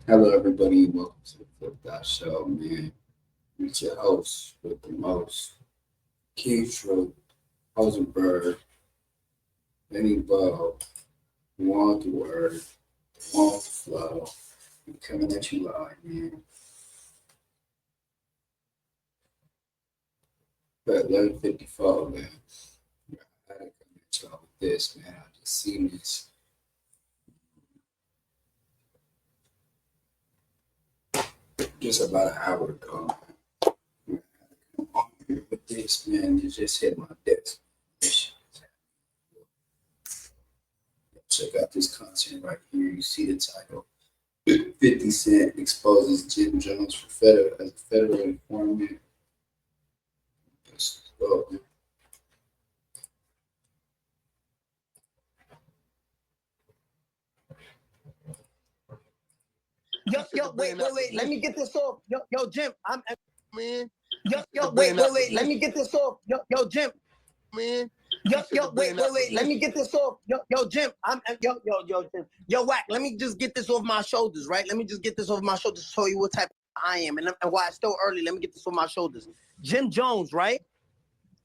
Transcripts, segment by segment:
Hello, everybody. Welcome to the Flip Show, man. It's your host with the most, Keith Rosenberg, Benny Bo, want the word, want the flow. I'm coming at you live, man. But 11:54, man. I had to come at y'all with this, man. I just seen this. Just about an hour ago. Man. I had to come on here with this, man. It just hit my desk. Check out this content right here. You see the title. 50 Cent exposes Jim Jones as a federal informant. Let's go, man. Yo, wait. Let me get this off. Yo, Jim, man. Yo, wait. Let me get this off. Yo, Jim, man. Yo, wait. Let me get this off. Yo, Jim, Jim. Yo, Wack. Let me just get this off my shoulders, right? Let me just get this off my shoulders to show you what type of I am and why it's still early. Let me get this off my shoulders. Jim Jones, right?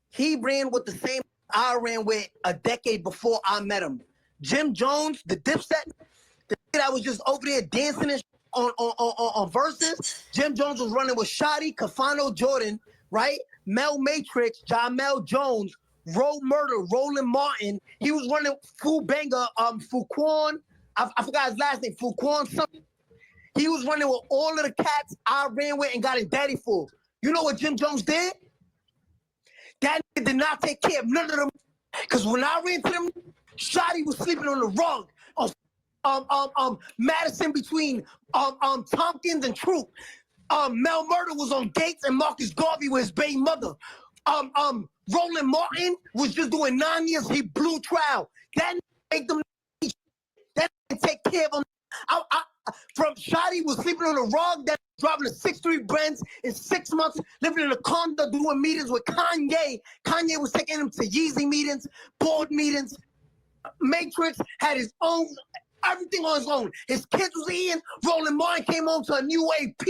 He ran with the same I ran with a decade before I met him. Jim Jones, the Dipset, the kid I was just over there dancing and on verses. Jim Jones was running with Shotty, Cafano Jordan, right? Mel Matrix, Jamel Jones, Roll Murder, Roland Martin. He was running Fu Banger, Fuquan. I forgot his last name, Fuquan something. He was running with all of the cats I ran with and got his daddy for. You know what Jim Jones did? That nigga did not take care of none of them. Because when I ran to them, Shotty was sleeping on the rug. Madison between Tompkins and Troop. Mel Murder was on Gates and Marcus Garvey with his baby mother. Roland Martin was just doing 9 years. He blew trial. That make them. That take care of them. From Shotty was sleeping on the rug. That driving a 6'3" Benz in 6 months, living in a condo, doing meetings with Kanye. Kanye was taking him to Yeezy meetings, board meetings. Matrix had his own. Everything on his own. His kids was eating. Roland Martin came home to a new AP,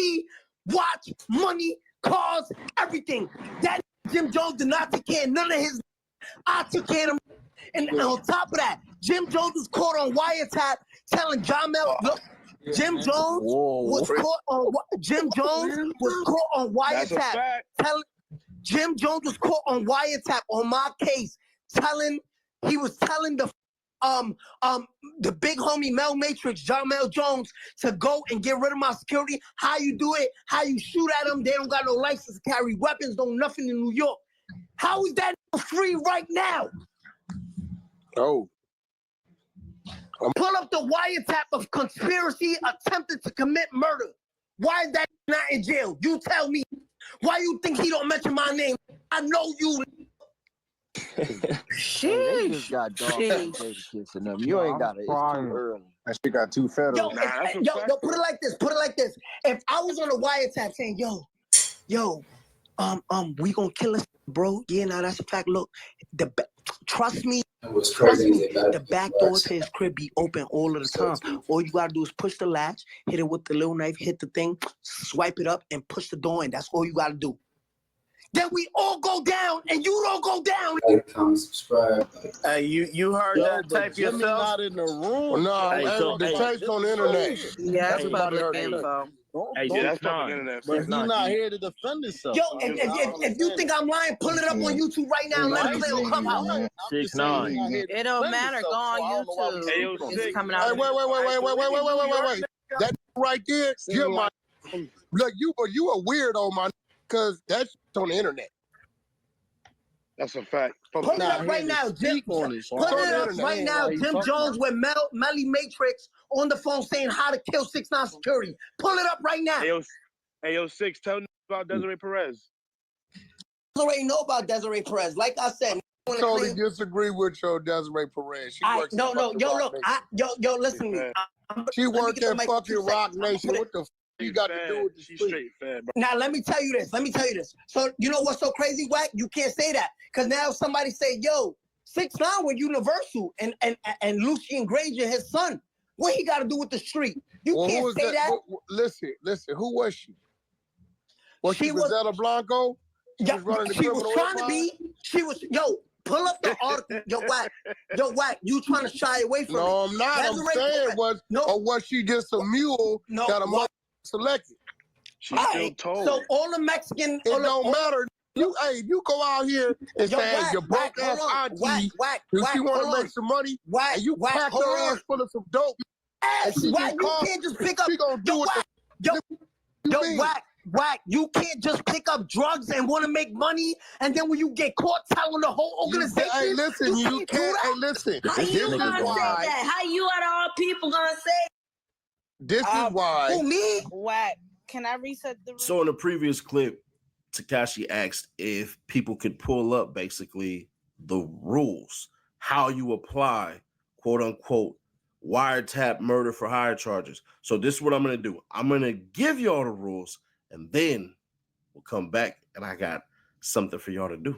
watch, money, cars, everything. That Jim Jones did not take care of none of his. I took care of him. And on top of that, Jim Jones was caught on wiretap telling Jamel, look, Jim Jones was caught on wiretap. Jim Jones was caught on wiretap on my case, he was telling the big homie Mel Matrix, Jamel Jones, to go and get rid of my security. How you do it? How you shoot at them? They don't got no license to carry weapons, no nothing in New York. How is that free right now? Oh. Pull up the wiretap of conspiracy attempted to commit murder. Why is that not in jail? You tell me. Why you think he don't mention my name? I know you. They just got dog kissing them. You ain't got it. It's too early. That shit got too federal. Yo, put it like this. If I was on a wiretap saying, we gonna kill us, bro. Yeah, now that's a fact. Look, trust me. The back door to his crib be open all of the time. All you gotta do is push the latch, hit it with the little knife, hit the thing, swipe it up, and push the door in. That's all you gotta do. Then we all go down, and you don't go down. Like, comment, subscribe. Hey, you heard that type Jimmy yourself? not in the room. No, the tape's on the internet. Yeah, that's Everybody public heard info. Hey, that's public internet. But he's not here to defend himself. Yo, if you think I'm lying, pull it up on YouTube right now and let it play on Clubhouse. 6ix9ine. It don't matter. Go on YouTube. Hey, yo, It's coming Hey, out. wait. That right there, look, you a weirdo, man, because that's on the internet. That's a fact. Put it up right now, Jim. Put it up right now, Jim Jones with Melly Matrix on the phone saying how to kill 6ix9ine security. Pull it up right now. Hey, yo, Six, tell me about Desiree Perez. I already know about Desiree Perez. Like I said, I totally disagree with your Desiree Perez. She works yo, listen to me. She worked at fucking Rock Nation. What the you got to do with this? She's straight fed, bro. Now let me tell you this. So you know what's so crazy, Wack? You can't say that because now somebody say, "Yo, 6ix9ine with Universal and Lucian Granger, his son, What he got to do with the street? You Well, who can't was say that. Listen. Who was she? Was she She was- Rosetta Blanco? She was running the she was criminal trying empire? to be. She was, yo, pull up the article. Yo, Wack, you trying to shy away from it. No, I'm not. I'm saying was she just a mule that a mother selected? She's still told. So all the Mexican... It don't matter. You go out here and say, Wack, your broke ass auntie, she want to make some money, and you pack her ass full of some dope, and she Wack, get you caught, can't just pick up... she gonna do Wack, you can't just pick up drugs and want to make money, and then when you get caught telling the whole organization... Hey, listen, you can't... Hey, listen. How you gonna say that? How you out of all people gonna say? This is why... Who, me? Wack, can I reset the room? So in the previous clip, Tekashi asked if people could pull up basically the rules, how you apply, quote unquote, wiretap murder for hire charges. So this is what I'm going to do. I'm going to give y'all the rules, and then we'll come back, and I got something for y'all to do.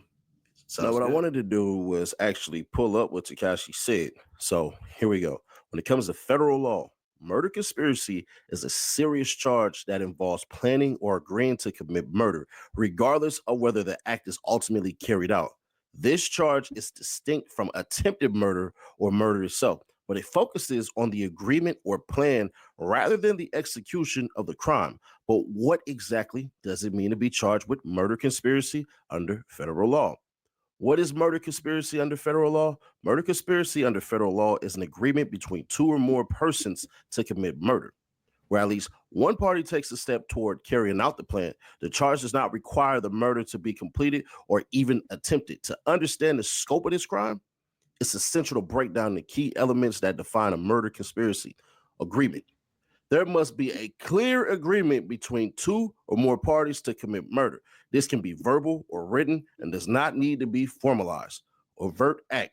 So now what I wanted to do was actually pull up what Tekashi said. So here we go. When it comes to federal law, murder conspiracy is a serious charge that involves planning or agreeing to commit murder, regardless of whether the act is ultimately carried out. This charge is distinct from attempted murder or murder itself, but it focuses on the agreement or plan rather than the execution of the crime. But what exactly does it mean to be charged with murder conspiracy under federal law? What is murder conspiracy under federal law? Murder conspiracy under federal law is an agreement between two or more persons to commit murder, where at least one party takes a step toward carrying out the plan. The charge does not require the murder to be completed or even attempted. To understand the scope of this crime, it's essential to break down the key elements that define a murder conspiracy. Agreement. There must be a clear agreement between two or more parties to commit murder. This can be verbal or written and does not need to be formalized. Overt act.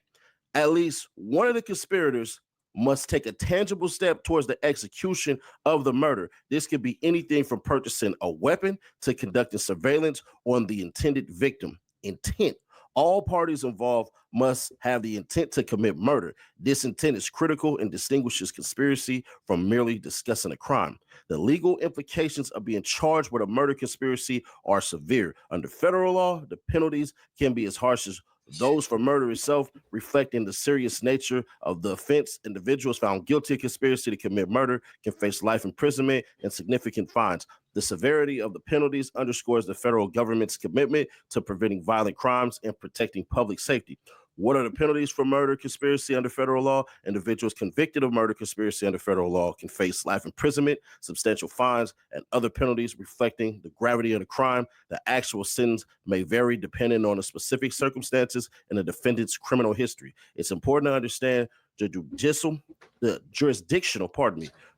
At least one of the conspirators must take a tangible step towards the execution of the murder. This could be anything from purchasing a weapon to conducting surveillance on the intended victim. Intent. All parties involved must have the intent to commit murder. This intent is critical and distinguishes conspiracy from merely discussing a crime. The legal implications of being charged with a murder conspiracy are severe. Under federal law, the penalties can be as harsh as those for murder itself, reflecting the serious nature of the offense. Individuals found guilty of conspiracy to commit murder can face life imprisonment and significant fines. The severity of the penalties underscores the federal government's commitment to preventing violent crimes and protecting public safety. What are the penalties for murder conspiracy under federal law? Individuals convicted of murder conspiracy under federal law can face life imprisonment, substantial fines, and other penalties reflecting the gravity of the crime. The actual sentence may vary depending on the specific circumstances and the defendant's criminal history. It's important to understand the jurisdictional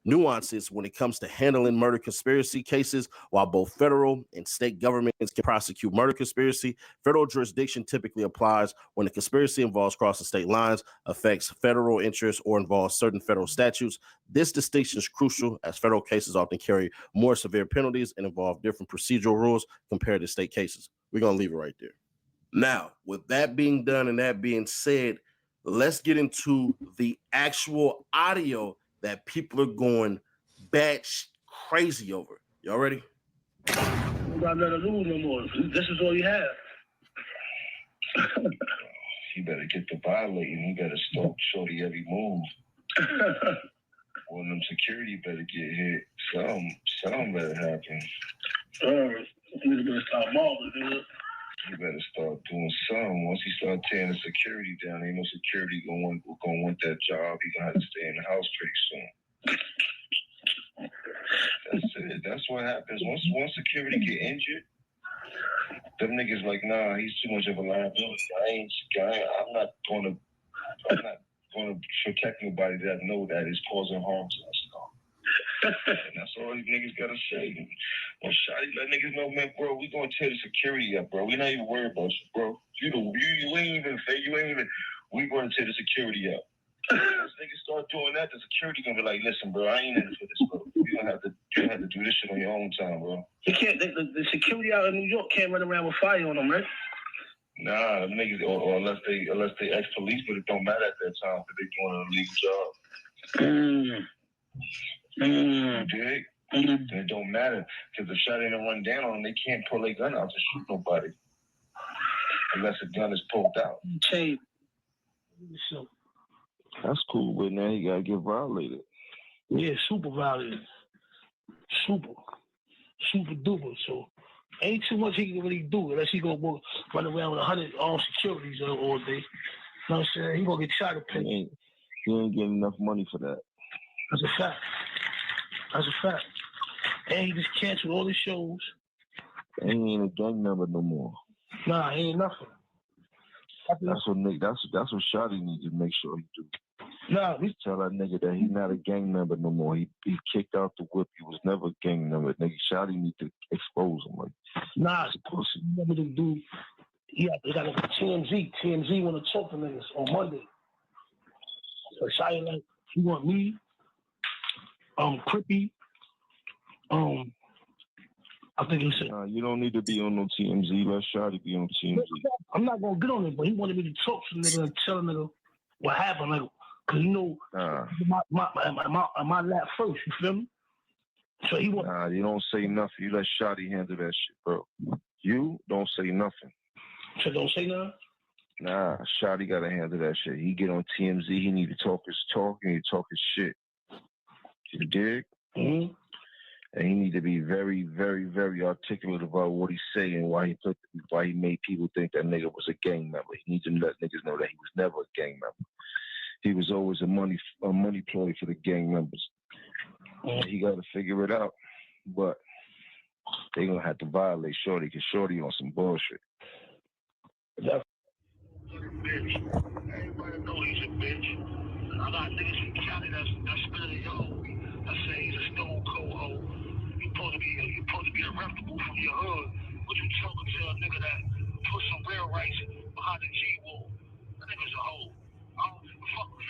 nuances when it comes to handling murder conspiracy cases. While both federal and state governments can prosecute murder conspiracy, federal jurisdiction typically applies when the conspiracy involves crossing state lines, affects federal interests, or involves certain federal statutes. This distinction is crucial as federal cases often carry more severe penalties and involve different procedural rules compared to state cases. We're going to leave it right there. Now, with that being done and that being said, let's get into the actual audio that people are going batch crazy over. Y'all ready? You gotta let her lose no more. This is all you have. You better get to violating. You better stalk shorty every move. One of them security better get hit. Something better happen. You better start mobbing, dude. You better start doing something. Once he start tearing the security down, ain't no security gonna want that job. He gonna have to stay in the house pretty soon. That's it. That's what happens. Once security get injured, them niggas like, nah, he's too much of a liability. I'm not gonna protect nobody that I know that is causing harm to us. And that's all these niggas gotta say. Well, Shotty, let niggas know, man, bro, we gonna tear the security up, bro. We not even worried about you, bro. You ain't even, we gonna tear the security up. Once niggas start doing that, the security gonna be like, listen, bro, I ain't in it for this, bro. You gonna have to do this shit on your own time, bro. You can't. The security out in New York can't run around with fire on them, right? Nah, them niggas, or unless they ex-police, but it don't matter at that time because they doing an illegal job. It don't matter because the shot ain't run down on them. They can't pull their gun out to shoot nobody unless a gun is pulled out. That's cool, but now he gotta get violated. Yeah, super violated. Super duper. So ain't too much he can really do unless he gonna run around with 100 armed securities all day. You know what I'm saying? He gonna get shot at pay. He ain't getting enough money for that. That's a fact. And he just canceled all his shows. And he ain't a gang member no more. Nah, he ain't nothing. That's what Shotty needs to make sure he do. Nah, we tell that nigga that he's not a gang member no more. He kicked out the whip. He was never a gang member. Nigga, Shotty need to expose him. Like, nah, it's pussy. You want me to do? Yeah, they got like TMZ. TMZ want to talk to niggas on Monday. So Shotty like, you want me? Crippy. I think he said, you don't need to be on no TMZ. Let Shotty be on TMZ. I'm not gonna get on it, but he wanted me to talk to the nigga and tell the nigga what happened, like, cause you know, my lap first. You feel me? So he want. Nah, you don't say nothing. You let Shotty handle that shit, bro. You don't say nothing. So don't say nothing. Nah, Shotty gotta handle that shit. He get on TMZ. He need to talk his talk and he talk his shit. You dig? Mm-hmm. And he need to be very, very, very articulate about what he's saying, why he made people think that nigga was a gang member. He needs to let niggas know that he was never a gang member. He was always a money ploy for the gang members. And he got to figure it out. But they gonna have to violate Shorty because Shorty on some bullshit. Yeah. Everybody know he's a bitch. I got niggas from Cali that's spinning yo. I say he's a stone cold hoe. You supposed to be arrestable from your hood, but you talking to a nigga that put some real rights behind the G-wall. That nigga's a hoe.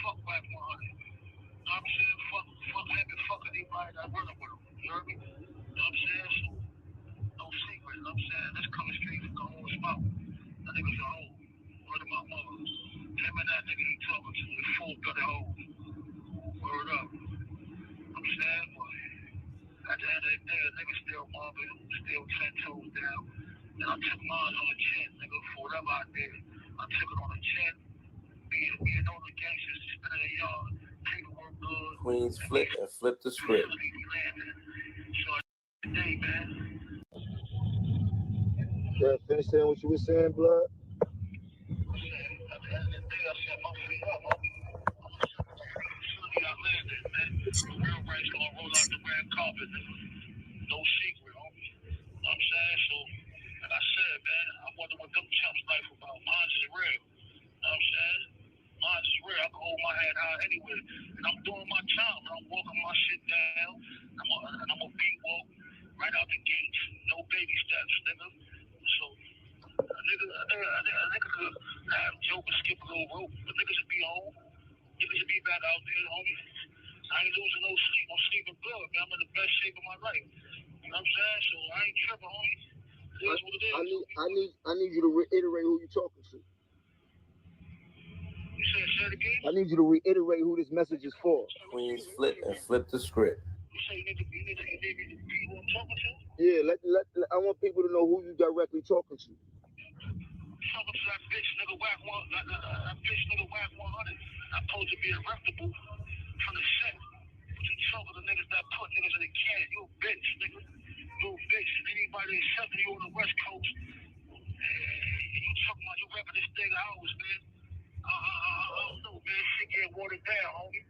Fuck Black 100. You know what I'm saying? Fuck him and fuck anybody that running with him. You heard me? You know what I'm saying? So, no secret. You know what I'm saying? That's coming straight from the whole spot. That nigga's a hoe. Word of my mother. Him and that nigga he talking to, the full-blooded hoe. Word up. I'm saying, boy. At the end of the day, a nigga still mobbing, still 10 toes down. And I took mine on the chin, nigga, for whatever I did. I took it on the chin. Being on the gangsters, spinning the yard. Paperwork good. Queens flip and flip the script. So, today, man. Yeah, finish saying what you were saying, blood. At the end of the day, I set my feet up, homie. I landed, man. Real rights gonna roll out the red carpet, nigga. No secret, homie. You know what I'm saying? So, like I said, man, I wonder what them chumps like about. Mine is real. You know what I'm saying? Mine is real. I can hold my head high anywhere. And I'm doing my time. And I'm walking my shit down. And I'm a beat walk right out the gates. No baby steps, nigga. So, a nigga could have joke and skip a little rope. But niggas should be home. Niggas should be back out there, homie. I ain't losing no sleep. I'm sleeping good, man. I'm in the best shape of my life. You know what I'm saying? So I ain't tripping, homie. It is what it is. I need you to reiterate who you talking to. You said say it again? I need you to reiterate who this message is for. Queens flip and flip the script. You say you need me to be who I'm talking to? Yeah, I want people to know who you directly talking to. Talking to that bitch nigga whack 100. I'm supposed to be arrestable from the set. But you talking to niggas that put niggas in the can. You a bitch, nigga. You a bitch. And anybody accepting you on the West Coast, you talking about you rapping this thing hours, man. I don't know, man. Shit getting watered down, homie.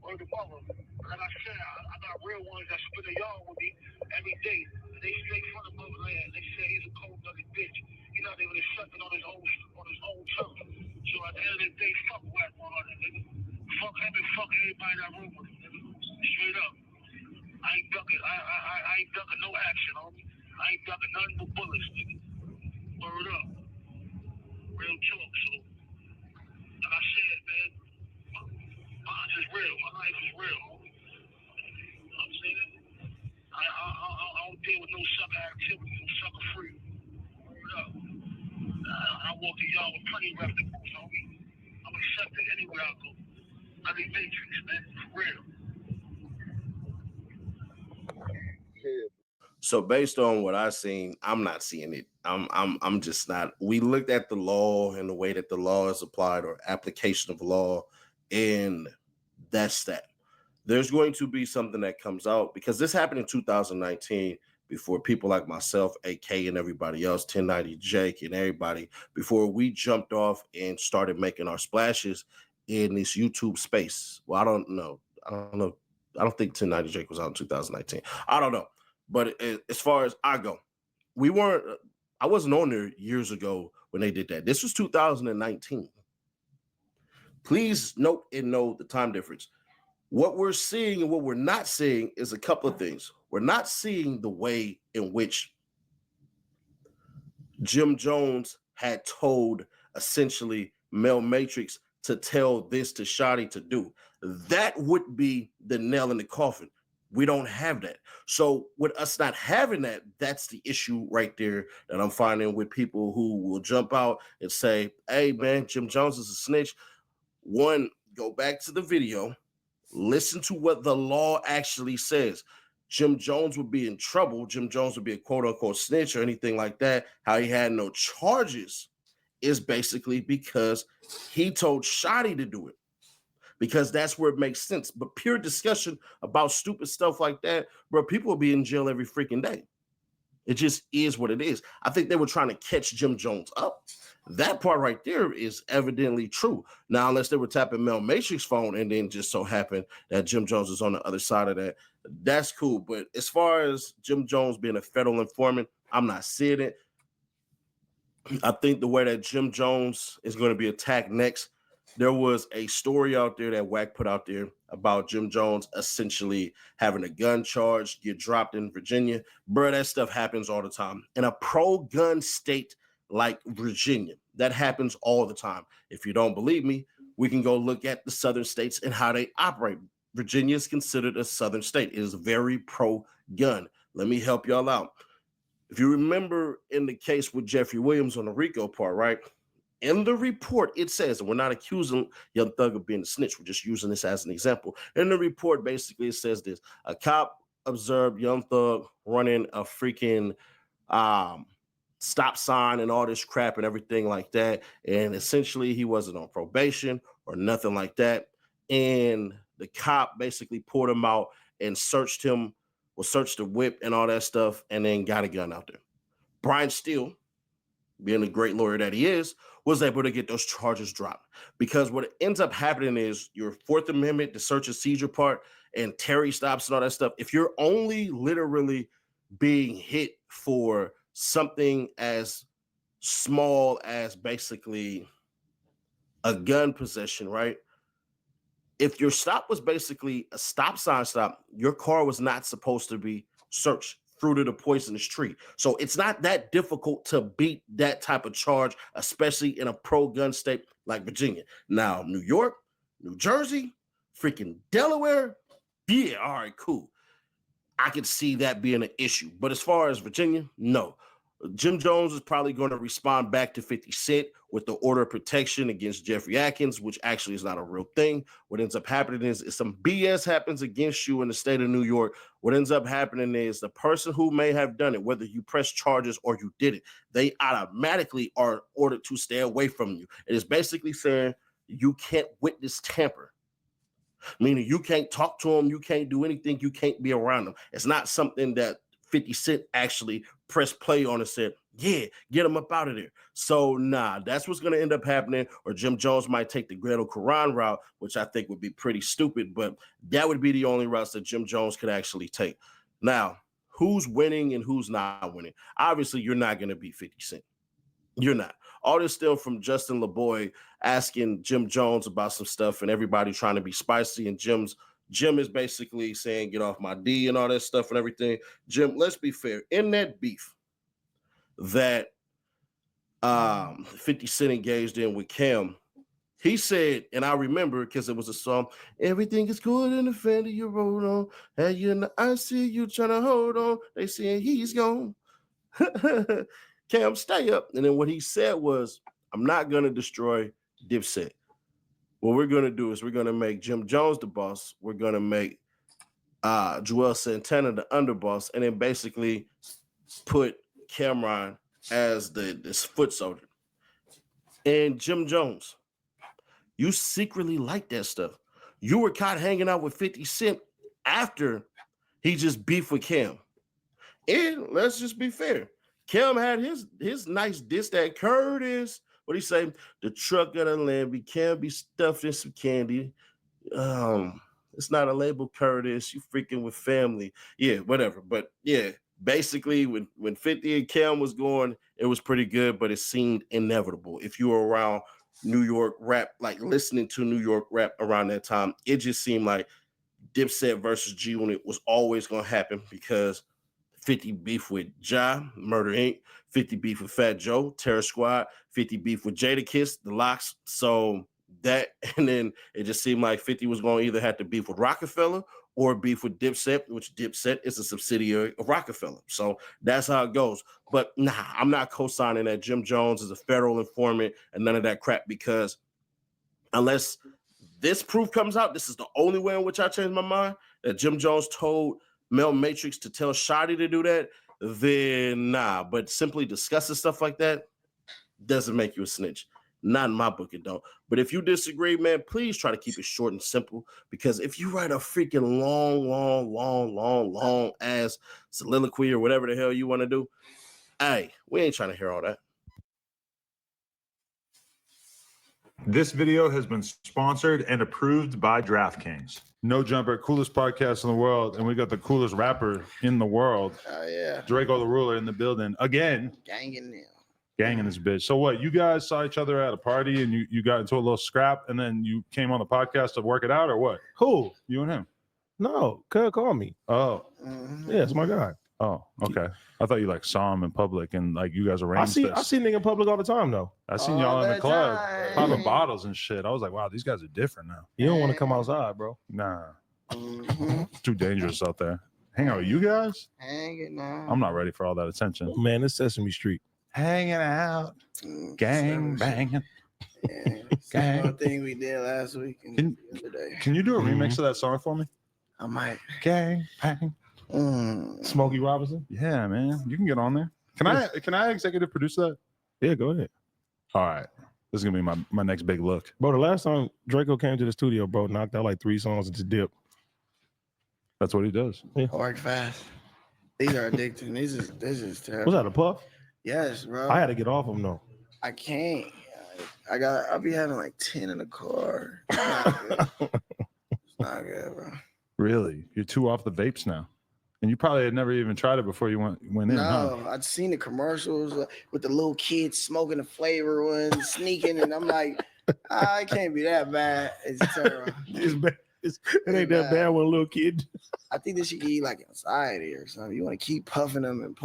Word of mother. Like I said, I got real ones that spin a yard with me every day. They straight from the motherland. They say he's a cold-blooded bitch. He's not even accepting on his own turf. So at the end of the day, fuck Whack 100, nigga. Fuck him and fuck everybody that room with him, nigga. Straight up. I ain't ducking no action, homie. I ain't ducking nothing but bullets, nigga. Word up. Real talk, so. Like I said, man, mine is real. My life is real, homie. You know what I'm saying? I don't deal with no sucker activity, no sucker free. Word up. I walk the yard with plenty of reputables, homie. I'm accepted anywhere I go. Bloody Matrix, man. So based on what I've seen, I'm not seeing it. I'm just not. We looked at the law and the way that the law is applied or application of law, and that's that. There's going to be something that comes out because this happened in 2019 before people like myself, AK, and everybody else, 1090 Jake and everybody, before we jumped off and started making our splashes in this YouTube space. Well, I don't know. I don't think 1090 Jake was out in 2019. I don't know. But as far as I go, I wasn't on there years ago when they did that. This was 2019. Please note and know the time difference. What we're seeing and what we're not seeing is a couple of things. We're not seeing the way in which Jim Jones had told essentially Mel Matrix to tell this to Shotty to do. That would be the nail in the coffin. We don't have that. So with us not having that, that's the issue right there that I'm finding with people who will jump out and say, hey, man, Jim Jones is a snitch. One, go back to the video. Listen to what the law actually says. Jim Jones would be in trouble. Jim Jones would be a quote unquote snitch or anything like that. How he had no charges is basically because he told Shotty to do it, because that's where it makes sense. But pure discussion about stupid stuff like that, bro, people will be in jail every freaking day. It just is what it is. I think they were trying to catch Jim Jones up. That part right there is evidently true. Now, unless they were tapping Mel Matrix's phone and then just so happened that Jim Jones is on the other side of that, that's cool. But as far as Jim Jones being a federal informant, I'm not seeing it. I think the way that Jim Jones is going to be attacked next, there was a story out there that Wack put out there about Jim Jones essentially having a gun charge get dropped in Virginia. Bro, that stuff happens all the time. In a pro-gun state like Virginia, that happens all the time. If you don't believe me, we can go look at the southern states and how they operate. Virginia is considered a southern state. It is very pro-gun. Let me help y'all out. If you remember in the case with Jeffrey Williams on the RICO part, right? In the report, it says, and we're not accusing Young Thug of being a snitch. We're just using this as an example. In the report, basically, it says this. A cop observed Young Thug running a freaking stop sign and all this crap and everything like that. And essentially, he wasn't on probation or nothing like that. And the cop basically pulled him out and searched him, or searched the whip and all that stuff, and then got a gun out there. Brian Steele, being the great lawyer that he is, was able to get those charges dropped. Because what ends up happening is your Fourth Amendment, the search and seizure part, and Terry stops and all that stuff. If you're only literally being hit for something as small as basically a gun possession, right? If your stop was basically a stop sign stop, your car was not supposed to be searched through to the poisonous tree. So it's not that difficult to beat that type of charge, especially in a pro-gun state like Virginia. Now, New York, New Jersey, freaking Delaware, yeah, all right, cool. I could see that being an issue. But as far as Virginia, no. Jim Jones is probably going to respond back to 50 Cent with the order of protection against Jeffrey Atkins, which actually is not a real thing. What ends up happening is if some BS happens against you in the state of New York, what ends up happening is the person who may have done it, whether you press charges or you did it, they automatically are ordered to stay away from you. It is basically saying you can't witness tamper. Meaning you can't talk to them, you can't do anything, you can't be around them. It's not something that 50 Cent actually pressed play on and said, yeah, get him up out of there. So nah, that's what's going to end up happening. Or Jim Jones might take the Gretel Quran route, which I think would be pretty stupid, but that would be the only routes that Jim Jones could actually take. Now, who's winning and who's not winning? Obviously, you're not going to beat 50 Cent. You're not. All this still from Justin LeBoy asking Jim Jones about some stuff and everybody trying to be spicy, and Jim is basically saying, get off my D and all that stuff and everything. Jim, let's be fair. In that beef that 50 Cent engaged in with Cam, he said, and I remember because it was a song, everything is good in the Fendi you rode on. And I see you trying to hold on. They saying he's gone. Cam, stay up. And then what he said was, I'm not going to destroy Dipset. what we're gonna do is we're gonna make Jim Jones the boss. We're gonna make Joel Santana the underboss, and then basically put Cameron as this foot soldier. And Jim Jones, you secretly like that stuff. You were caught hanging out with 50 Cent after he just beefed with Cam. And let's just be fair. Cam had his nice diss that Curtis. What he say? The truck of the Lamby can be stuffed in some candy. It's not a label, Curtis. You freaking with family. Yeah, whatever. But yeah, basically when 50 and Cam was going, it was pretty good, but it seemed inevitable. If you were around New York rap, like listening to New York rap around that time, it just seemed like Dipset versus G Unit was always gonna happen because 50 beef with Ja, Murder Inc., 50 beef with Fat Joe, Terror Squad, 50 beef with Jadakiss, The Lox. So that, and then it just seemed like 50 was going to either have to beef with Rockefeller or beef with Dipset, which Dipset is a subsidiary of Rockefeller. So that's how it goes. But nah, I'm not co-signing that Jim Jones is a federal informant and none of that crap, because unless this proof comes out, this is the only way in which I changed my mind, that Jim Jones told Mel Matrix to tell Shotty to do that, then nah. But simply discussing stuff like that doesn't make you a snitch. Not in my book, it don't. But if you disagree, man, please try to keep it short and simple, because if you write a freaking long ass soliloquy or whatever the hell you want to do, hey, we ain't trying to hear all that. This video has been sponsored and approved by DraftKings. No Jumper, coolest podcast in the world, and we got the coolest rapper in the world. Oh yeah, Draco the Ruler in the building again. Ganging now. Gang in this bitch. So what? You guys saw each other at a party and you got into a little scrap, and then you came on the podcast to work it out, or what? Who? You and him? No, Cuz called me. Oh, yeah, it's my guy. Oh, okay. I thought you like saw him in public and like you guys arranged this. I see nigga in public all the time though. I seen y'all in the club popping bottles and shit. I was like, wow, these guys are different now. You don't want to come outside, bro. Nah, it's too dangerous out there. Hang out with you guys? Hanging now. I'm not ready for all that attention. Man, it's Sesame Street. Hanging out, gang banging. Yeah, gang thing we did last week and yesterday. Can you do a remix of that song for me? I might. Gang bang. Smokey Robinson. Yeah, man, you can get on there. Can I executive produce that? Yeah, go ahead. All right, this is gonna be my next big look, bro. The last time Draco came to the studio, bro, knocked out like 3 songs into dip. That's what he does. Yeah. Work fast. These are addicting. This is terrible. Was that a puff? Yes, bro. I had to get off them though. I can't. I'll be having like 10 in the car. It's not good. It's not good, bro. Really? You're too off the vapes now. And you probably had never even tried it before you went in. No, huh? I'd seen the commercials with the little kids smoking the flavor ones, sneaking, and I'm like, it can't be that bad. It's terrible. It's bad. It ain't that bad when a little kid. I think this should give you like anxiety or something. You want to keep puffing them, and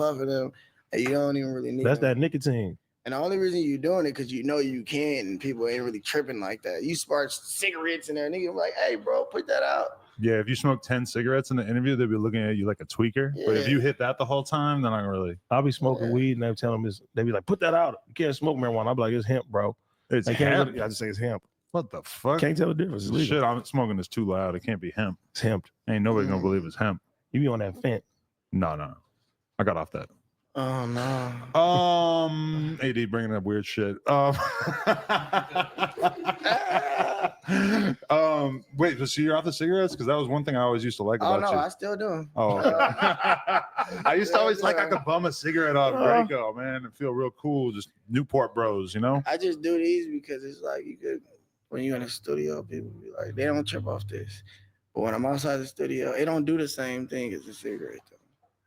you don't even really need That's them. that nicotine. And the only reason you're doing it because you know you can, and people ain't really tripping like that. You spark cigarettes in there, nigga, I'm like, hey, bro, put that out. Yeah, if you smoke 10 cigarettes in the interview, they'd be looking at you like a tweaker. Yeah. But if you hit that the whole time, then I don't really. I'll be smoking weed and they tell them they be like, put that out. You can't smoke marijuana. I'll be like, it's hemp, bro. It's hemp. I just say it's hemp. What the fuck? Can't tell the difference. It's Shit, I'm smoking this too loud. It can't be hemp. It's hemp. Ain't nobody gonna believe it's hemp. You be on that fent. No. I got off that. Oh no. AD bringing up weird shit. Wait, so you're off the cigarettes? Because that was one thing I always used to like about you. I still do. Oh, I used to always like I could bum a cigarette off Draco, man, and feel real cool. Just Newport bros, you know. I just do these because it's like you could, when you're in the studio, people be like, they don't trip off this. But when I'm outside the studio, it don't do the same thing as a cigarette,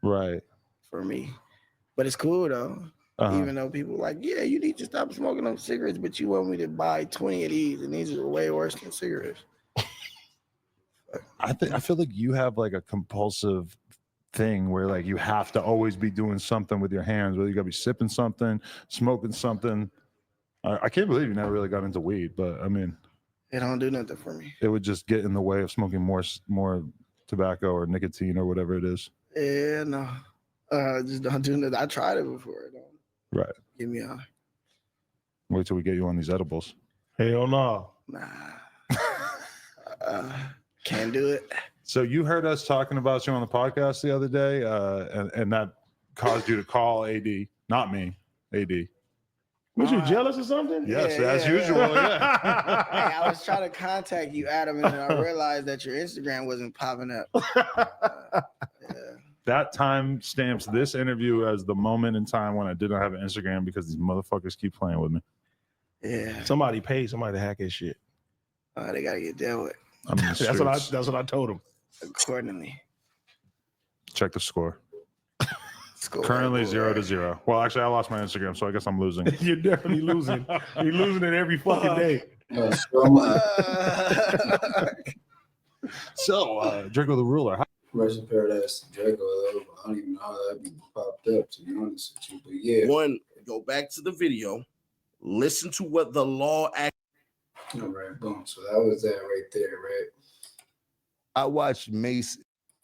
though. Right. For me. But it's cool though. Even though people like, yeah, you need to stop smoking those cigarettes, but you want me to buy 20 of these, and these are way worse than cigarettes. I feel like you have like a compulsive thing where like you have to always be doing something with your hands, whether you gotta be sipping something, smoking something. I can't believe you never really got into weed, but I mean, it don't do nothing for me. It would just get in the way of smoking more tobacco or nicotine or whatever it is. Yeah, no. Just don't do nothing. I tried it before. It don't Right. give me a Wait till we get you on these edibles. Hell no. Nah. Can't do it. So you heard us talking about you on the podcast the other day, and that caused you to call AD, not me, AD. Was you jealous or something? Yes, as usual. Yeah. Hey, I was trying to contact you, Adam, and then I realized that your Instagram wasn't popping up. That time stamps this interview as the moment in time when I didn't have an Instagram because these motherfuckers keep playing with me. Yeah. Somebody paid somebody to hack his shit. They gotta get dealt with. I'm in the streets. That's what I told him. Accordingly. Check the score. Currently 0-0. Well, actually, I lost my Instagram, so I guess I'm losing. You're definitely losing. You're losing it every fucking day. So, Draco the Ruler. Rest in paradise to Draco, though. I don't even know how that be popped up, to be honest with you. But yeah. One, go back to the video, listen to what the law act. All right, boom. So that was that right there, right? I watched Mace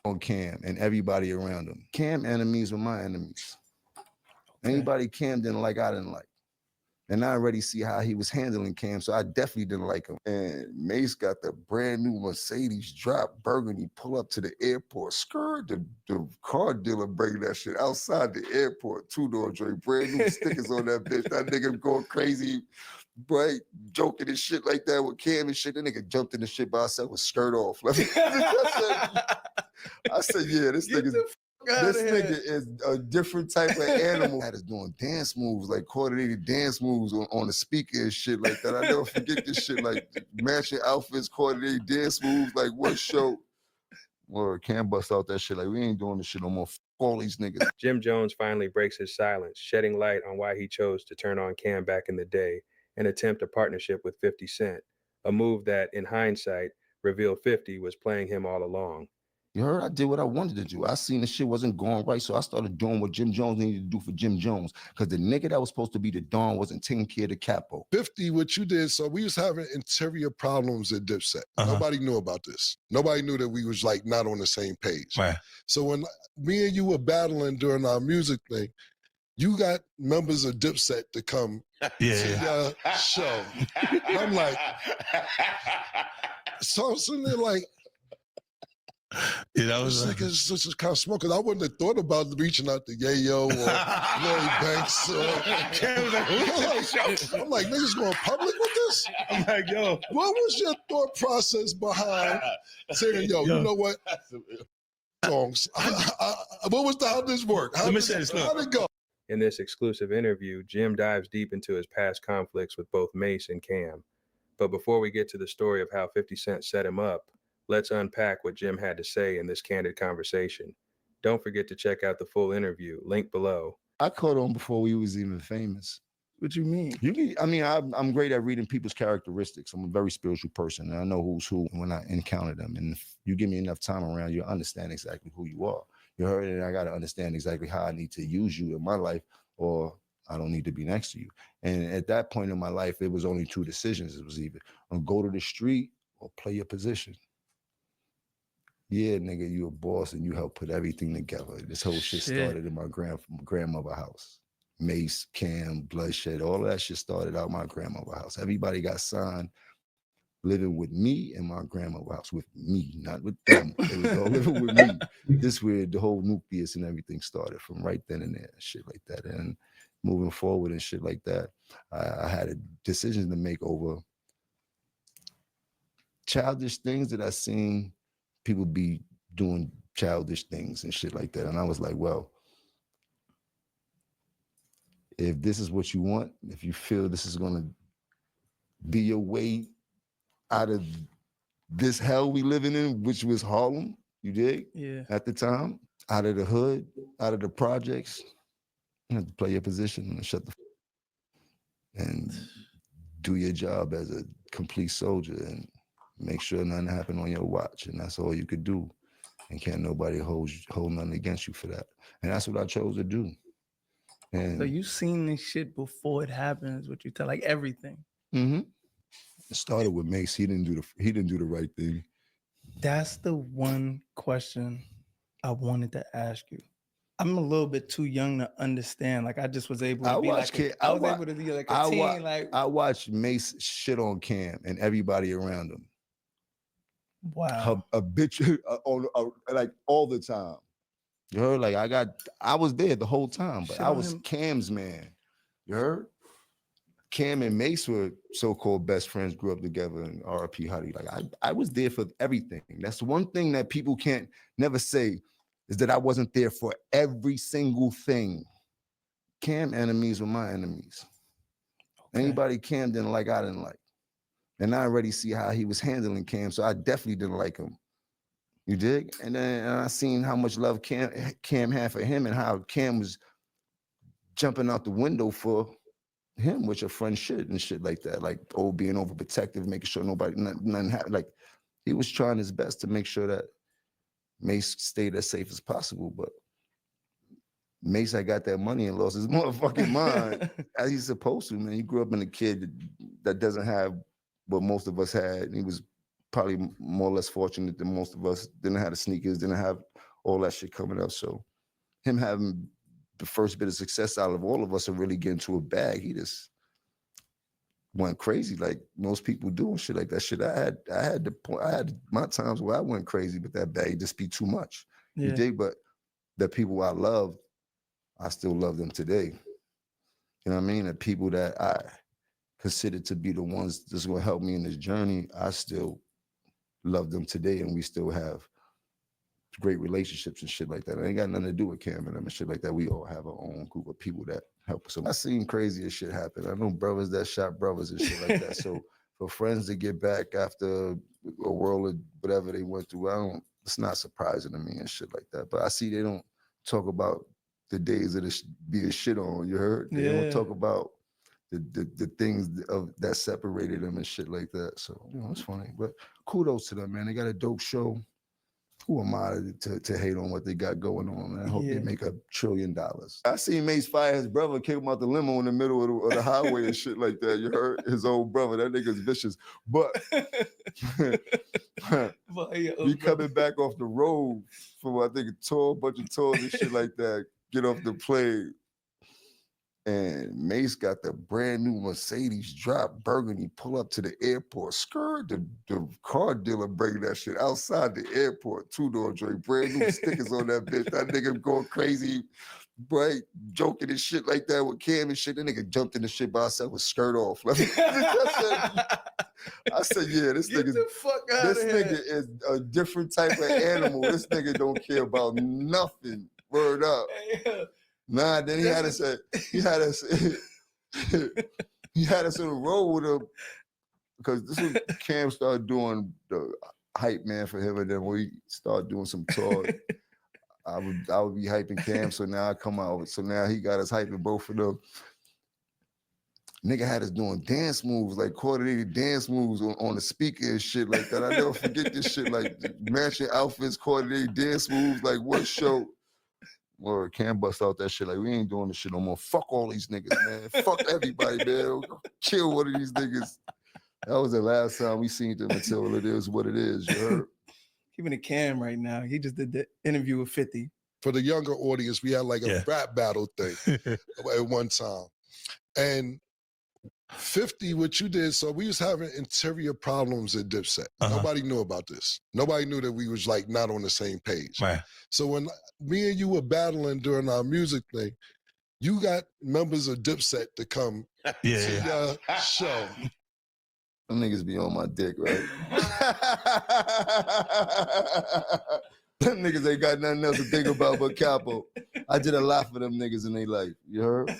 on Cam and everybody around him. Cam enemies were my enemies. Anybody Cam didn't like, I didn't like. And I already see how he was handling Cam, so I definitely didn't like him. And Mace got the brand new Mercedes drop burgundy, pull up to the airport. Skirt, the car dealer bring that shit outside the airport. Two-door joint, brand new stickers on that bitch. That nigga going crazy, right? Joking and shit like that with Cam and shit. That nigga jumped in the shit by himself with skirt off. I said, yeah, this nigga is a different type of animal. That is doing dance moves, like coordinated dance moves on the speaker and shit like that. I never forget this shit, like matching outfits, coordinated dance moves, like what show? Or Cam bust out that shit, like we ain't doing this shit no more. All these niggas. Jim Jones finally breaks his silence, shedding light on why he chose to turn on Cam back in the day and attempt a partnership with 50 Cent, a move that, in hindsight, revealed 50 was playing him all along. You heard I did what I wanted to do. I seen the shit wasn't going right, so I started doing what Jim Jones needed to do for Jim Jones. Because the nigga that was supposed to be the Don wasn't taking care of the capo. 50, what you did, so we was having interior problems at Dipset. Nobody knew about this. Nobody knew that we was like not on the same page. Right. So when me and you were battling during our music thing, you got members of Dipset to come to your show. I'm like, so I'm sitting there like, this nigga's just kind of smoke. Cause I wouldn't have thought about reaching out to Yayo or Lloyd Banks. I'm like, niggas going public with this? I'm like, yo. What was your thought process behind saying, yo, you know what? Songs. How did this work? How did it go? In this exclusive interview, Jim dives deep into his past conflicts with both Mace and Cam. But before we get to the story of how 50 Cent set him up, let's unpack what Jim had to say in this candid conversation. Don't forget to check out the full interview, link below. I caught on before we was even famous. What you mean? I'm great at reading people's characteristics. I'm a very spiritual person, and I know who's who when I encounter them. And if you give me enough time around, you'll understand exactly who you are. You heard it, and I got to understand exactly how I need to use you in my life, or I don't need to be next to you. And at that point in my life, it was only two decisions. It was either go to the street or play your position. Yeah, nigga, you a boss and you help put everything together. This whole shit started in my grandmother's house. Mace, Cam, Bloodshed, all of that shit started out my grandmother's house. Everybody got signed living with me in my grandmother's house, with me, not with them. They was all living with me. This where the whole nucleus and everything started from right then and there, shit like that. And moving forward and shit like that, I had a decision to make over childish things that I seen people be doing childish things and shit like that. And I was like, well, if this is what you want, if you feel this is going to be your way out of this hell we living in, which was Harlem, you dig? Yeah. At the time, out of the hood, out of the projects, you have to play your position and shut the and do your job as a complete soldier and make sure nothing happened on your watch. And that's all you could do. And can't nobody hold nothing against you for that. And that's what I chose to do. And so you seen this shit before it happens, what you tell, like everything. Mm-hmm. It started with Mace. He didn't do the right thing. That's the one question I wanted to ask you. I'm a little bit too young to understand. Like I just was able to be like a teen. I watched Mace shit on Cam and everybody around him. Wow. A bitch like all the time. You heard? Like I was there the whole time, but Shit I on was him. Cam's man. You heard? Cam and Mace were so-called best friends, grew up together, and RP Huddy. Like I was there for everything. That's one thing that people can't never say is that I wasn't there for every single thing. Cam enemies were my enemies. Okay. Anybody Cam didn't like, I didn't like. And I already see how he was handling Cam, so I definitely didn't like him. You dig? And then I seen how much love Cam had for him and how Cam was jumping out the window for him, which a friend should and shit like that. Like, being overprotective, making sure nothing happened. Like, he was trying his best to make sure that Mace stayed as safe as possible. But Mace had got that money and lost his motherfucking mind, as he's supposed to, man. He grew up in a kid that doesn't have what most of us had. He was probably more or less fortunate than most of us. Didn't have the sneakers, didn't have all that shit coming up. So him having the first bit of success out of all of us and really getting to a bag, he just went crazy like most people do and shit like that. Shit, I had my times where I went crazy with that bag. It just be too much. Yeah. You dig? But the people I loved, I still love them today. You know what I mean? The people that I consider to be the ones that's gonna help me in this journey, I still love them today, and we still have great relationships and shit like that. It ain't got nothing to do with Cam and them and shit like that. We all have our own group of people that help us. So I seen crazier shit happen. I know brothers that shot brothers and shit like that. So for friends to get back after a world of whatever they went through, it's not surprising to me and shit like that. But I see they don't talk about the days of being shit on, you heard? They don't talk about the things that separated them and shit like that. So, it's funny. But kudos to them, man. They got a dope show. Who am I to hate on what they got going on, man? I hope they make $1 trillion. I seen Mace fire his brother, kick him out the limo in the middle of the highway and shit like that. You heard? His old brother. That nigga's vicious. But we coming back off the road from, I think, a bunch of tours and shit like that. Get off the plane. And Mace got the brand new Mercedes drop burgundy, pull up to the airport, skirt, the car dealer bring that shit outside the airport, 2-door joint, brand new stickers on that bitch. That nigga going crazy, right? Joking and shit like that with Cam and shit. That nigga jumped in the shit by himself with skirt off. I said, yeah, this nigga is a different type of animal. This nigga don't care about nothing. Word up. Nah, then he had us on the road with him because this is Cam started doing the hype man for him, and then we started doing some tours. I would be hyping Cam, so now I come out. So now he got us hyping both of them. Nigga had us doing dance moves, like coordinated dance moves on the speaker and shit like that. I never forget this shit, like matching outfits, coordinated dance moves, like what show? Or Cam bust out that shit like, we ain't doing this shit no more. Fuck all these niggas, man. Fuck everybody, man. Kill one of these niggas. That was the last time we seen them until it is what it is, you heard? Keeping it Cam right now. He just did the interview with 50. For the younger audience, we had like a rap battle thing at one time. And 50, what you did, so we was having interior problems at Dipset. Nobody knew about this. Nobody knew that we was like not on the same page. Right. So when me and you were battling during our music thing, you got members of Dipset to come to your show. Them niggas be on my dick, right? Them niggas ain't got nothing else to think about but Capo. I did a lot for them niggas in their life. You heard?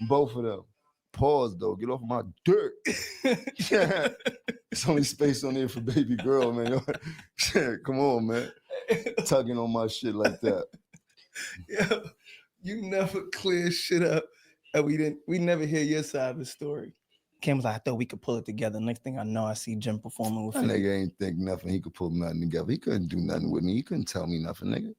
Both of them. Pause though. Get off my dick. It's only space on there for baby girl, man. Come on, man. Tugging on my shit like that. Yeah, you never clear shit up. And we never hear your side of the story. Cam was like, I thought we could pull it together. Next thing I know, I see Jim performing with That him. nigga ain't think nothing. He could pull nothing together. He couldn't do nothing with me. He couldn't tell me nothing, nigga.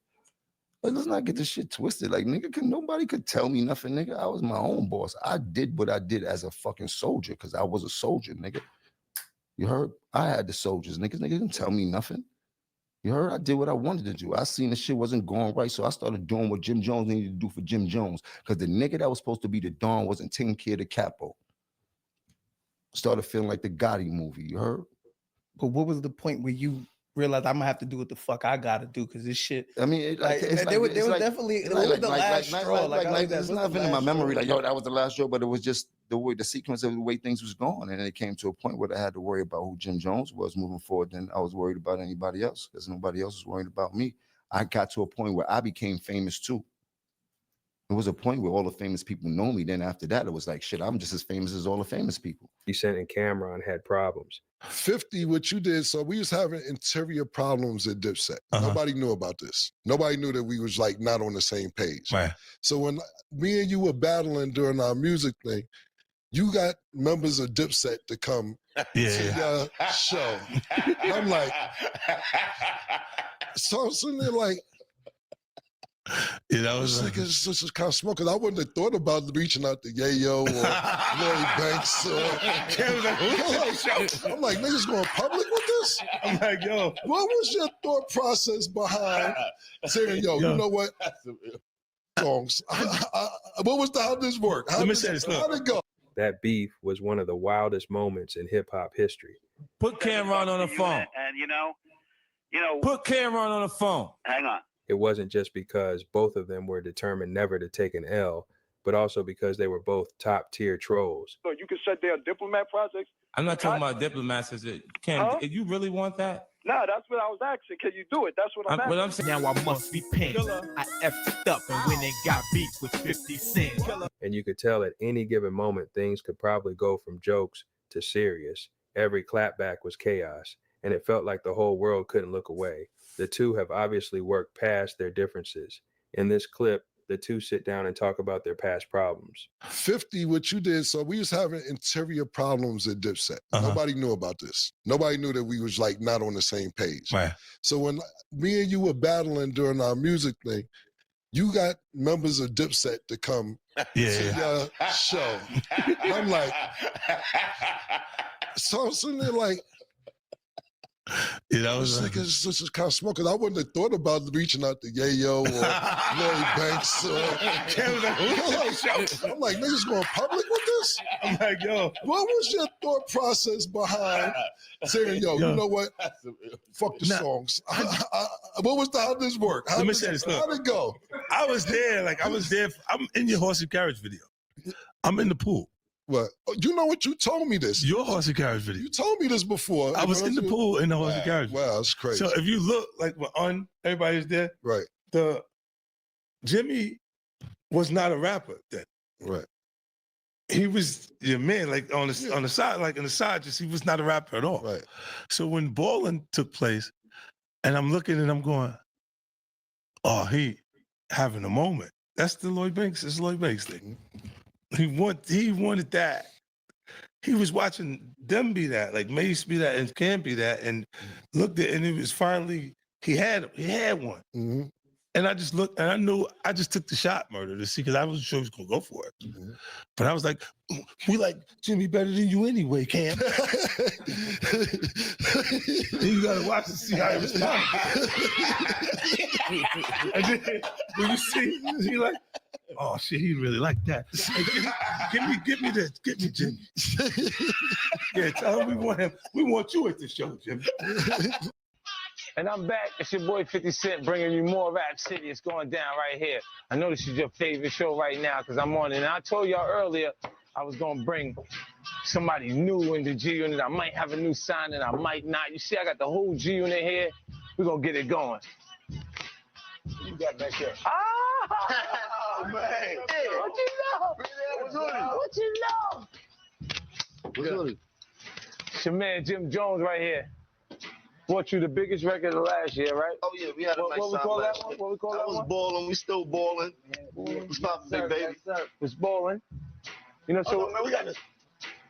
But let's not get this shit twisted. Like, nigga, nobody could tell me nothing, nigga. I was my own boss. I did what I did as a fucking soldier because I was a soldier, nigga. You heard? I had the soldiers, niggas. Nigga didn't tell me nothing. You heard? I did what I wanted to do. I seen the shit wasn't going right, so I started doing what Jim Jones needed to do for Jim Jones because the nigga that was supposed to be the Don wasn't taking care of the capo. Started feeling like the Gotti movie, you heard? But what was the point where you realized I'm gonna have to do what the fuck I gotta do because this shit? I mean, There was definitely it was the last straw. Like there's nothing in my memory like, yo, that was the last straw, but it was just the sequence of the way things was going, and it came to a point where I had to worry about who Jim Jones was moving forward. Then I was worried about anybody else because nobody else was worried about me. I got to a point where I became famous too. There was a point where all the famous people know me. Then after that, it was like, shit, I'm just as famous as all the famous people. You sent in Cameron had problems. 50, what you did, so we was having interior problems at Dipset. Nobody knew about this. Nobody knew that we was like not on the same page. Right. So when me and you were battling during our music thing, you got members of Dipset to come to your show. And I'm like, so I'm sitting there like, that was like it's just kind of smoke. Cause I wouldn't have thought about reaching out to Yayo or Lloyd Banks. I'm like, niggas going public with this? I'm like, yo, what was your thought process behind saying, yo, you know what? Songs. What was how this work? How'd it go? That beef was one of the wildest moments in hip hop history. Put Cameron on the phone. And you know. Put Cameron on the phone. Hang on. It wasn't just because both of them were determined never to take an L, but also because they were both top tier trolls. So you can shut down diplomat projects. I'm not talking about diplomats. Cam, you really want that? No, that's what I was asking. Can you do it? That's what I'm asking. What I'm saying. Now I must repent. I effed up and when they got beat with 50 Cent. And you could tell at any given moment, things could probably go from jokes to serious. Every clapback was chaos, and it felt like the whole world couldn't look away. The two have obviously worked past their differences. In this clip, the two sit down and talk about their past problems. 50, what you did, so we was having interior problems at Dipset. Nobody knew about this. Nobody knew that we was like not on the same page. Right. So when me and you were battling during our music thing, you got members of Dipset to come to your show. And I'm like, so I'm sitting there like, that was like it's just kind of smoke. Cause I wouldn't have thought about reaching out to Yayo or Lloyd Banks. I'm like, niggas going public with this? I'm like, yo, what was your thought process behind saying, yo, you know what? Fuck the songs. What was how'd this work? Let me say this. How'd it go? I was there. I'm in your horse and carriage video. I'm in the pool. What? You know what? You told me this. Your horse and carriage video. You told me this before. I was in the pool in the horse and carriage. Wow, that's crazy. So if you look like everybody's there, right? Jimmy was not a rapper then, right? He was your man, like on the side, like in the side. Just he was not a rapper at all, right? So when balling took place, and I'm looking and I'm going, oh, he having a moment. That's the Lloyd Banks. It's Lloyd Banks thing. He wanted that. He was watching them be that, like Mace be that, and Cam be that, and looked at, and it was finally he had one. Mm-hmm. And I just looked, and I knew I just took the shot, Murder, to see, because I wasn't sure he was gonna go for it. Mm-hmm. But I was like, we like Jimmy better than you anyway, Cam. You gotta watch to see how he responds. And then when you see, he like, oh shit, he really like that. Give me this, get me Jimmy. Yeah, tell him we want him. We want you at the show, Jimmy. And I'm back. It's your boy 50 Cent bringing you more Rap City. It's going down right here. I know this is your favorite show right now because I'm on it. And I told y'all earlier I was going to bring somebody new in the G Unit. I might have a new signing. I might not. You see, I got the whole G Unit here. We're going to get it going. You got back here. Oh, man. Hey, what you know? What you know? What's good? It's your man Jim Jones right here. Brought you the biggest record of last year, right? Oh yeah, we had a nice time last year. What we call that one? I was balling. We still balling. What's poppin', big baby? It's balling. You know, so man, we got this.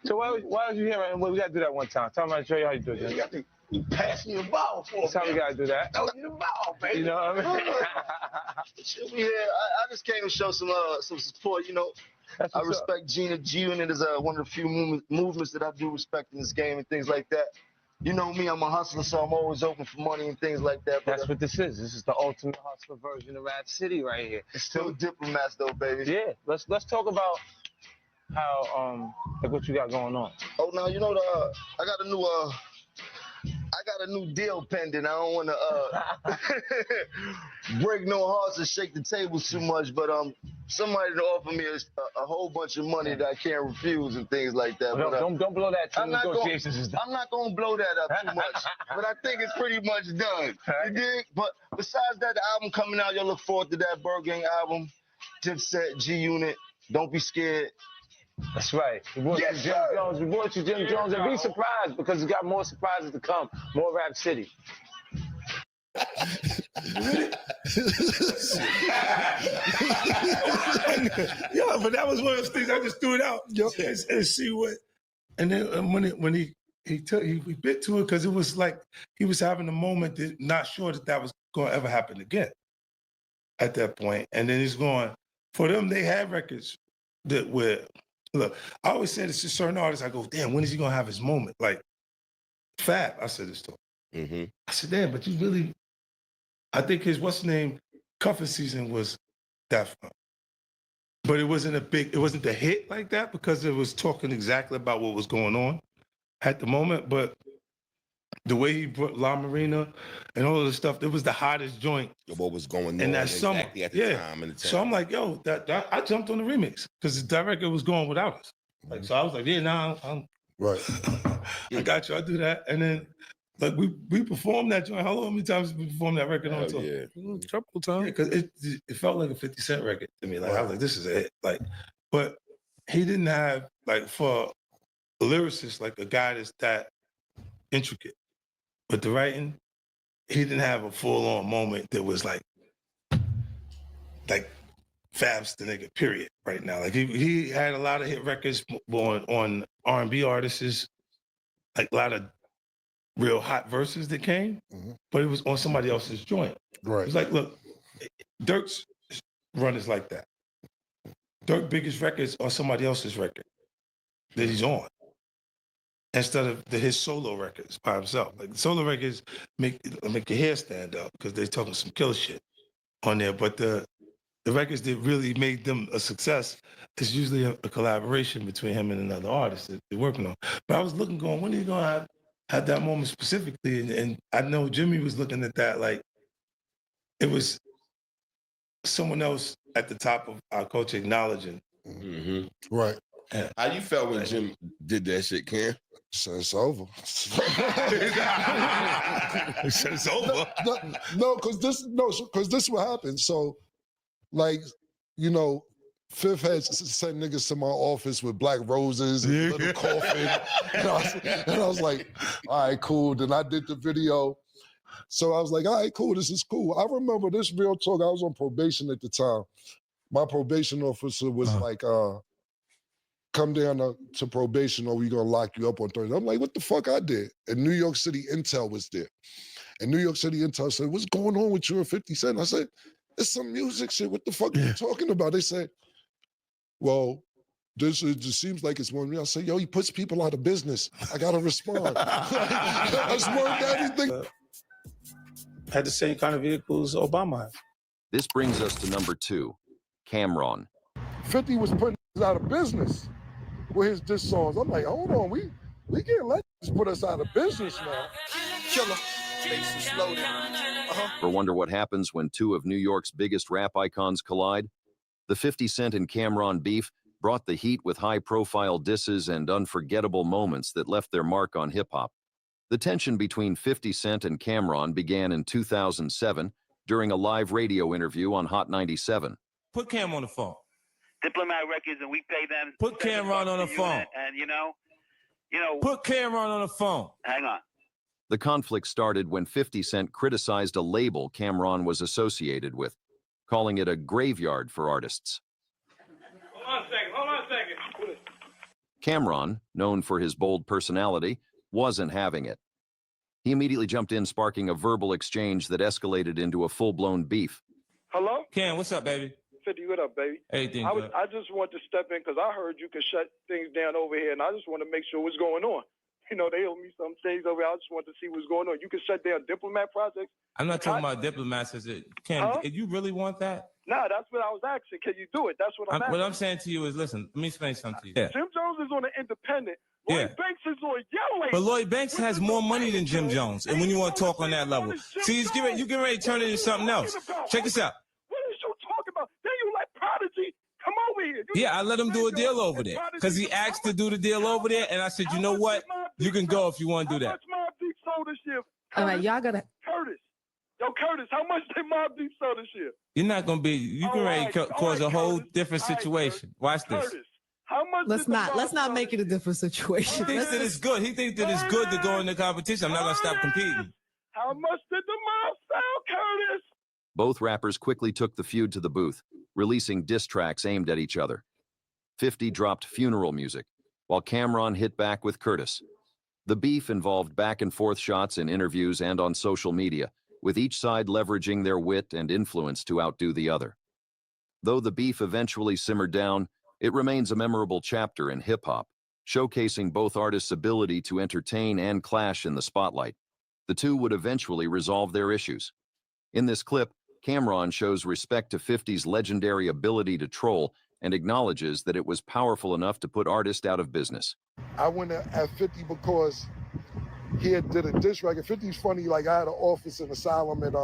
So why was you here? Well, we gotta do that one time. Tell me, I'll show you how you do it. You got to pass me the ball for That's how we gotta do that. Throw you the ball, baby. You know what I mean? Shit, we here. I just came to show some support. You know, I respect G Unit is one of the few movements that I do respect in this game and things like that. You know me, I'm a hustler, so I'm always open for money and things like that. But, that's what this is. This is the ultimate hustler version of Rap City right here. It's still diplomats though, baby. Yeah, let's talk about how like what you got going on. Oh, now you know I got a new I got a new deal pending. I don't want to break no hearts and shake the tables too much, but somebody to offer me a whole bunch of money that I can't refuse and things like that. Well, but, don't blow that till I'm not negotiations is done. I'm not gonna blow that up too much, but I think it's pretty much done. You dig? But besides that, the album coming out, y'all look forward to that Bird Gang album, Dipset, G Unit. Don't be scared. That's right. We brought you Jim Jones. We brought you Jim Jones, and be surprised because we got more surprises to come. More Rap City. Yeah, but that was one of those things I just threw it out and see what. And then when he bit to it because it was like he was having a moment that not sure that was going to ever happen again at that point. And then he's going, for them, they had records that were, look, I always say this to certain artists, I go, damn, when is he going to have his moment? Like Fab, I said this to him. I said, damn, but you really, I think his, what's the name, cuffing season was that fun. But it wasn't it wasn't a hit like that because it was talking exactly about what was going on at the moment. But the way he brought La Marina and all of the stuff, it was the hottest joint. What was going on in that summer. exactly at the time. In the So I'm like, yo, that I jumped on the remix because that record was going without us. Like, so I was like, yeah, I'm right. I got you. I'll do that. And then like we performed that joint. How many times did we perform that record on tour? Yeah. Couple times. Because it felt like a 50 Cent record to me. Like I was like, this is a hit. Like, but he didn't have like for a lyricist, like a guy that's that intricate. But the writing, he didn't have a full-on moment that was like Fab's the nigga, period, right now. Like he had a lot of hit records on R&B artists, like a lot of real hot verses that came, but it was on somebody else's joint. Right. It's like, look, Dirk's run is like that. Dirk's biggest records are somebody else's record that he's on. Instead of his solo records by himself. Like solo records make your hair stand up because they're talking some killer shit on there. But the records that really made them a success is usually a collaboration between him and another artist that they're working on. But I was looking, going, when are you gonna have that moment specifically? And I know Jimmy was looking at that like it was someone else at the top of our culture acknowledging. Right. How you felt when Jim did that shit, Ken? So it's over. It's over. No, because this is what happened. So, like, you know, Fifth had sent niggas to my office with black roses and a little coffin. And I was like, all right, cool. Then I did the video. So I was like, all right, cool, this is cool. I remember this real talk. I was on probation at the time. My probation officer was like, come down to probation or we're gonna lock you up on Thursday. I'm like, what the fuck I did? And New York City Intel was there. And New York City Intel said, what's going on with you and 50 Cent? I said, it's some music shit. What the fuck are you talking about? They said, well, this just seems like it's more than me. I said, yo, he puts people out of business. I gotta respond. I swerved everything. Had the same kind of vehicles Obama had. This brings us to number 2, Cameron. 50 was putting us out of business with his diss songs. I'm like, hold on, we can't let this put us out of business now. Killer. Slow down. Ever wonder what happens when two of New York's biggest rap icons collide? The 50 Cent and Cameron beef brought the heat with high-profile disses and unforgettable moments that left their mark on hip-hop. The tension between 50 Cent and Cameron began in 2007 during a live radio interview on Hot 97. Put Cam on the phone. Diplomat Records, and we pay them. Put Cameron on the phone. And you know. Put Cameron on the phone. Hang on. The conflict started when 50 Cent criticized a label Cameron was associated with, calling it a graveyard for artists. Hold on a second. Cameron, known for his bold personality, wasn't having it. He immediately jumped in, sparking a verbal exchange that escalated into a full-blown beef. Hello? Cam, what's up, baby? 50, what up, baby? Everything good. I just want to step in because I heard you could shut things down over here, and I just want to make sure what's going on. You know, they owe me some things over here. I just want to see what's going on. You can shut down Diplomat projects. I'm not talking about diplomats. Cam, if you really want that? Nah, that's what I was asking. Can you do it? That's what I'm asking. What I'm saying to you is, listen, let me explain something to you. Jim Jones is on an independent Lloyd Banks is on your label. But Lloyd Banks has more money than Jim Jones. And when you want to talk on that level, see, you get ready to turn it into something else. Check this out. What is you talking about? Then you let Prodigy come over here. Yeah, I let him do a deal over there because he asked to do the deal over there, and I said, you know what? You can go if you want to do that. How much Mobb Deep sold this year? All right, y'all gotta. Curtis. Yo, Curtis, how much did Mobb Deep sell this year? You're not gonna be. You can ready to cause a whole different situation. Watch this. Curtis, how much? Let's not make it a different situation. He thinks that it's good. He thinks that it's good to go in the competition. I'm not gonna stop competing. How much did the Mob sell, Curtis? Both rappers quickly took the feud to the booth, releasing diss tracks aimed at each other. 50 dropped funeral music, while Cameron hit back with Curtis. The beef involved back-and-forth shots in interviews and on social media, with each side leveraging their wit and influence to outdo the other. Though the beef eventually simmered down, it remains a memorable chapter in hip-hop, showcasing both artists' ability to entertain and clash in the spotlight. The two would eventually resolve their issues. In this clip, Cameron shows respect to 50's legendary ability to troll and acknowledges that it was powerful enough to put artists out of business. I went at 50 because he had did a diss record. 50's funny, like I had an office in Asylum at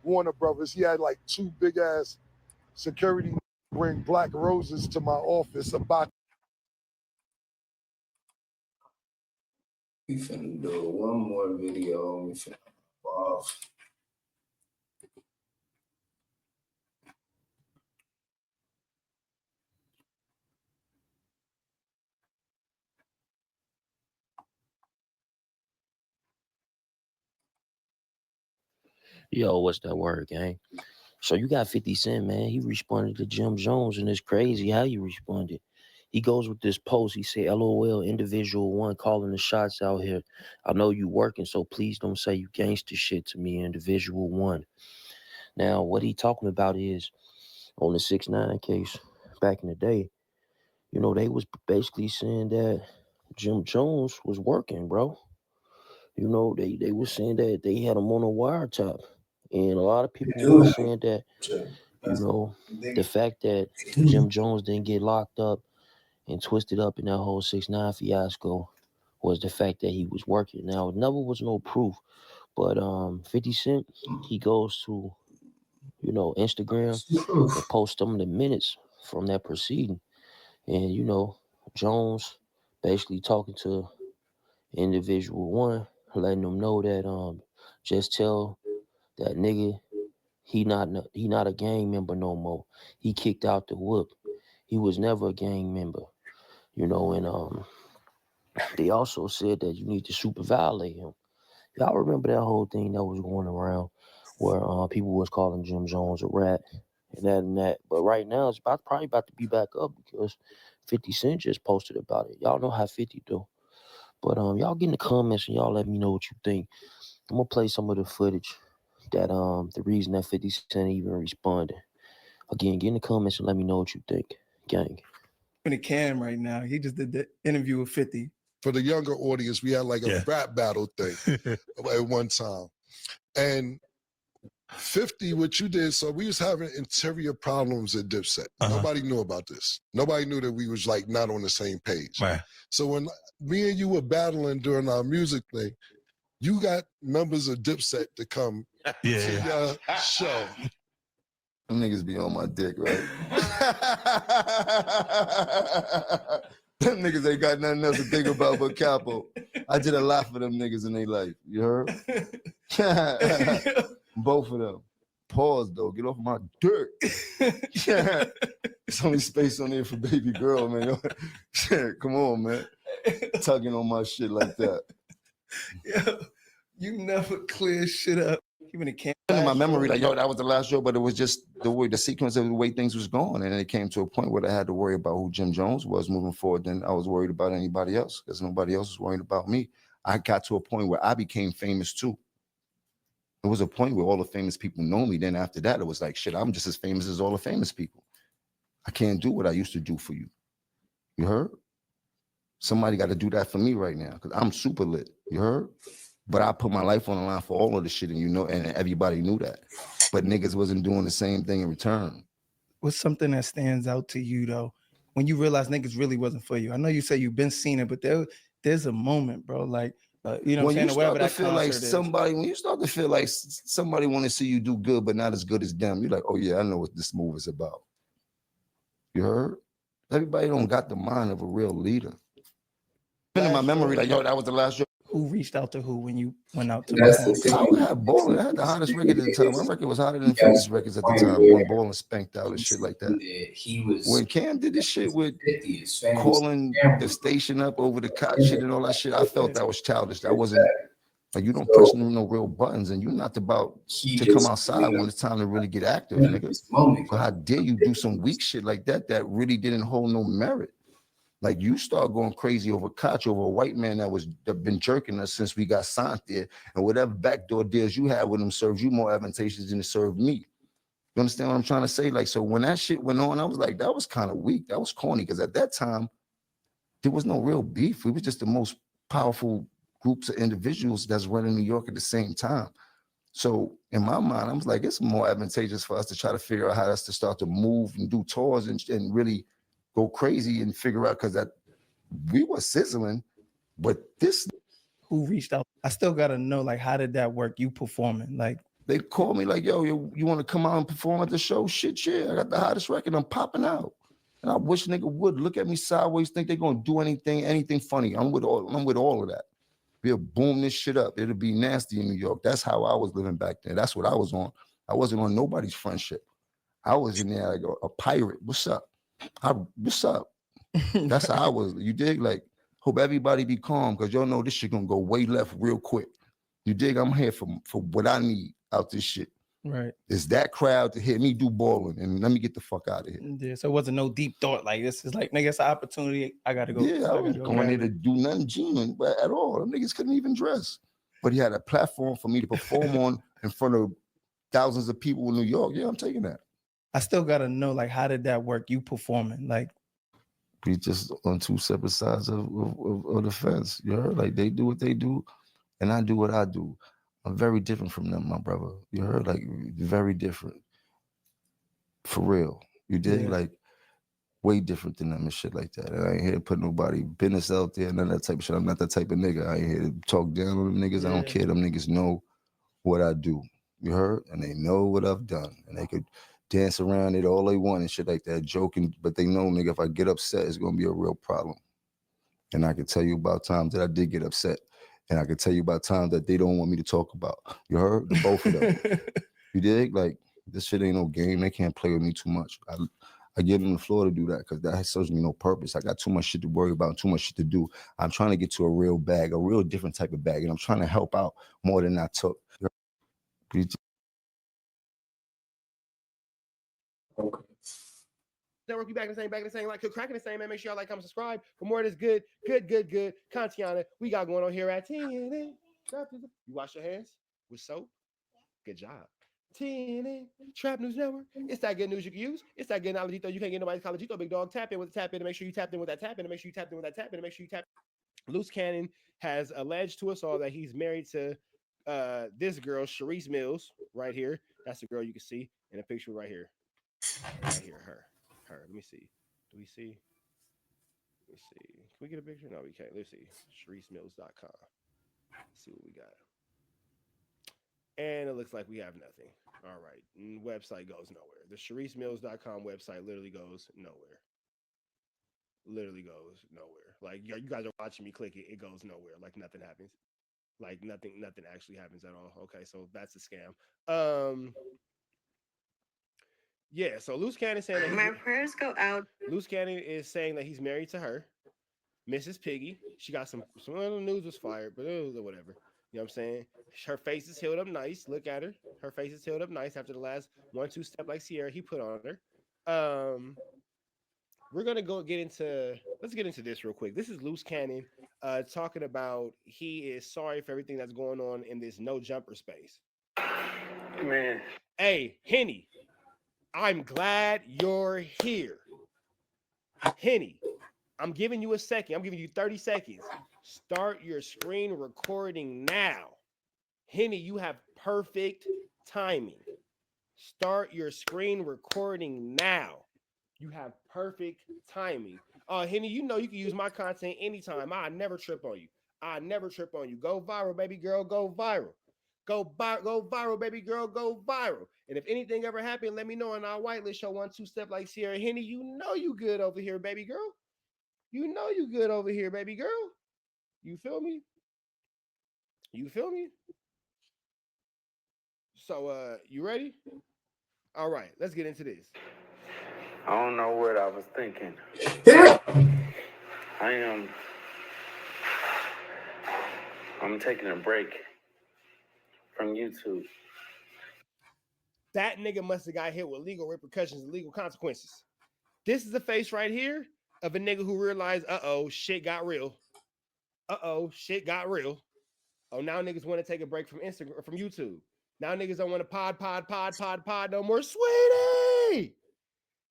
Warner Brothers. He had like 2 big ass security bring black roses to my office about. We finna do one more video. We finna off. Yo, what's that word, gang? So you got 50 Cent, man. He responded to Jim Jones, and it's crazy how you responded. He goes with this post. He said, LOL, individual one calling the shots out here. I know you working, so please don't say you gangster shit to me, individual one. Now, what he talking about is on the 6ix9ine case back in the day, you know, they was basically saying that Jim Jones was working, bro. You know, they were saying that they had him on a wiretap. And a lot of people were saying that, you know, the fact that Jim Jones didn't get locked up and twisted up in that whole 6ix9ine fiasco was the fact that he was working. Now, it never was no proof, but 50 Cent, he goes to, you know, Instagram and posts some of the minutes from that proceeding. And, you know, Jones basically talking to individual one, letting them know that just tell that nigga he not a gang member no more. He kicked out the whoop. He was never a gang member, you know. And they also said that you need to super violate him. Y'all remember that whole thing that was going around where people was calling Jim Jones a rat and that. But right now it's probably about to be back up because 50 Cent just posted about it. Y'all know how 50 do. But y'all get in the comments and y'all let me know what you think. I'm gonna play some of the footage that the reason that 50 Cent even responded. Again, get in the comments and let me know what you think, gang. In the Cam right now, he just did the interview with 50. For the younger audience, we had like a rap battle thing at one time. And 50, what you did, so we was having interior problems at Dipset. Nobody knew about this. Nobody knew that we was like not on the same page. Right. So when me and you were battling during our music thing, you got members of Dipset to come to your show. Them niggas be on my dick, right? Them niggas ain't got nothing else to think about but Capo. I did a lot for them niggas in their life. You heard? Both of them. Pause, though. Get off my dirt. There's only space on there for baby girl, man. Come on, man. Tugging on my shit like that. Yo, you never clear shit up. Even the Cam. In my memory, like, yo, that was the last show, but it was just the way, the sequence of the way things was going. And it came to a point where I had to worry about who Jim Jones was moving forward. Then I was worried about anybody else because nobody else was worried about me. I got to a point where I became famous too. It was a point where all the famous people know me. Then after that, it was like, shit, I'm just as famous as all the famous people. I can't do what I used to do for you. You heard? Somebody got to do that for me right now because I'm super lit. You heard? But I put my life on the line for all of the shit, and you know, and everybody knew that. But niggas wasn't doing the same thing in return. What's something that stands out to you though, when you realize niggas really wasn't for you? I know you say you've been seeing it, but there there's a moment, bro. Like, you know, when what I'm saying, you whatever start to that feel like concert is. somebody, when you start to feel like somebody want to see you do good, but not as good as them, you're like, oh yeah, I know what this move is about. You heard? Everybody don't got the mind of a real leader. Been in my memory, like, yo, that was the last show. Who reached out to who when you went out to That's the perform? thing. I had Ballin'. I had the hottest record at the time. My record was hotter than That's 50's records at the the point time when where Ballin' spanked out and shit like that. he was When Cam did this shit with 50, his fans calling the station up over the cot shit and all that shit, I felt that was childish. That wasn't like you don't push no real buttons, and you're not about to come outside when it's time to really get active, nigga. So how dare you do some weak shit like that really didn't hold no merit? Like you start going crazy over Koch, over a white man that been jerking us since we got signed there, and whatever backdoor deals you had with him serves you more advantageous than it served me. You understand what I'm trying to say? Like, so when that shit went on, I was like, that was kind of weak. That was corny because at that time there was no real beef. We was just the most powerful groups of individuals that's running New York at the same time. So in my mind, I was like, it's more advantageous for us to try to figure out how to start to move and do tours and really go crazy and figure out, because that we were sizzling, but this Who reached out? I still gotta know, like, how did that work? You performing, like, they called me like, yo, you want to come out and perform at the show? Shit, yeah, I got the hottest record. I'm popping out. And I wish nigga would look at me sideways, think they're gonna do anything funny. I'm with all of that. We'll boom this shit up. It'll be nasty in New York. That's how I was living back then. That's what I was on. I wasn't on nobody's friendship. I was in there like a pirate. What's up? What's up? That's how I was. You dig? Like, hope everybody be calm because y'all know this shit gonna go way left real quick. You dig? I'm here for what I need out this shit. right? Is that crowd to hear me do balling and let me get the fuck out of here. Yeah, so it wasn't no deep thought. Like, this is like, nigga, it's an opportunity. I gotta go. Yeah, I was going there to do nothing genuine, but at all. Them niggas couldn't even dress. But he had a platform for me to perform on in front of thousands of people in New York. Yeah, I'm taking that. I still gotta know, like, how did that work? You performing, like, We just on two separate sides of the fence. You heard? Like, they do what they do, and I do what I do. I'm very different from them, my brother. You heard? Like, very different. For real. You did? Yeah. Like, way different than them and shit like that. And I ain't here to put nobody business out there, none of that type of shit. I'm not that type of nigga. I ain't here to talk down on them niggas. I don't care. Them niggas know what I do. You heard? And they know what I've done. And they could dance around it all they want and shit like that, joking. But they know, nigga, if I get upset, it's gonna be a real problem. And I can tell you about times that I did get upset. And I can tell you about times that they don't want me to talk about. You heard? The both of them. You dig? Like, this shit ain't no game. They can't play with me too much. I give them the floor to do that because that serves me no purpose. I got too much shit to worry about, too much shit to do. I'm trying to get to a real bag, a real different type of bag, and I'm trying to help out more than I took. Network, we back in the same, like, cracking the same, man. Make sure y'all like, comment, subscribe for more of this good content we got going on here at TNA. You wash your hands with soap. Good job. TNA Trap News Network. It's that good news you can use. It's that good knowledge you can't get nobody's college. Big dog. Tap in with the tap in to make sure you tapped in with that tap in to make sure you tapped in with that tap in to make sure you tap. Loose Cannon has alleged to us all that he's married to this girl, Sharice Mills, right here. That's the girl you can see in a picture right here. Right here, her. Let me see. Do we see? Let me see. Can we get a picture? No, we can't. Let's see. ShariceMills.com. Let's see what we got. And it looks like we have nothing. All right. Website goes nowhere. The ShariceMills.com website literally goes nowhere. Literally goes nowhere. Like, you guys are watching me click it. It goes nowhere. Like, nothing happens. Like, nothing actually happens at all. Okay, so that's a scam. Yeah, so Loose Cannon saying that my prayers go out. Loose Cannon is saying that he's married to her, Mrs. Piggy. She got some of the news was fired, but it was whatever. You know what I'm saying? Her face is healed up nice. Look at her. Her face is healed up nice after the last 1-2 step like Sierra he put on her. We're gonna let's get into this real quick. This is Loose Cannon talking about he is sorry for everything that's going on in this no jumper space. Man. Hey, Henny. I'm glad you're here. Henny, I'm giving you a second. I'm giving you 30 seconds. Start your screen recording now. Henny, you have perfect timing. Start your screen recording now. You have perfect timing. Oh, Henny, you know you can use my content anytime. I never trip on you. I never trip on you. Go viral, baby girl. Go viral. Go viral, baby girl. Go viral. And if anything ever happened, let me know, and I'll whitelist your 1-2 step like Sierra Henny. You know you good over here, baby girl. You know you good over here, baby girl. You feel me? You feel me? So, you ready? All right, let's get into this. I don't know what I was thinking. I'm taking a break from YouTube. That nigga must have got hit with legal repercussions and legal consequences. This is the face right here of a nigga who realized, uh-oh, shit got real. Uh-oh, shit got real. Oh, now niggas want to take a break from Instagram, from YouTube. Now niggas don't want to pod no more. Sweetie!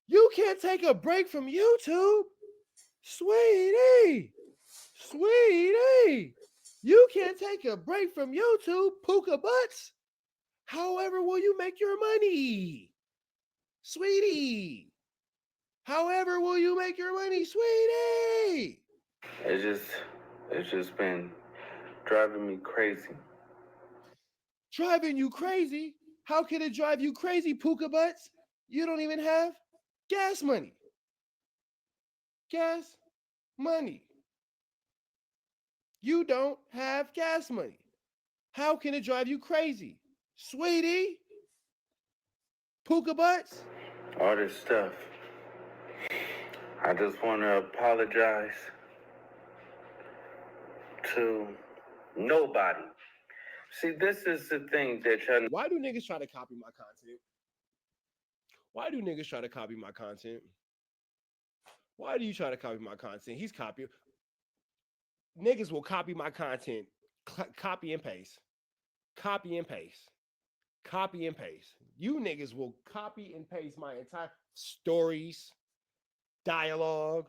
You can't take a break from YouTube. Sweetie! Sweetie! You can't take a break from YouTube, Puka Butts. However will you make your money? Sweetie! However will you make your money, sweetie? It's just been driving me crazy. Driving you crazy? How can it drive you crazy, Puka Butts? You don't even have gas money. Gas money. You don't have gas money. How can it drive you crazy? Sweetie? Puka Butts? All this stuff. I just want to apologize to nobody. See, this is the thing that y'all... Why do niggas try to copy my content? Why do niggas try to copy my content? Why do you try to copy my content? He's copying. Niggas will copy my content. Copy and paste. Copy and paste. Copy and paste. You niggas will copy and paste my entire stories, dialogue,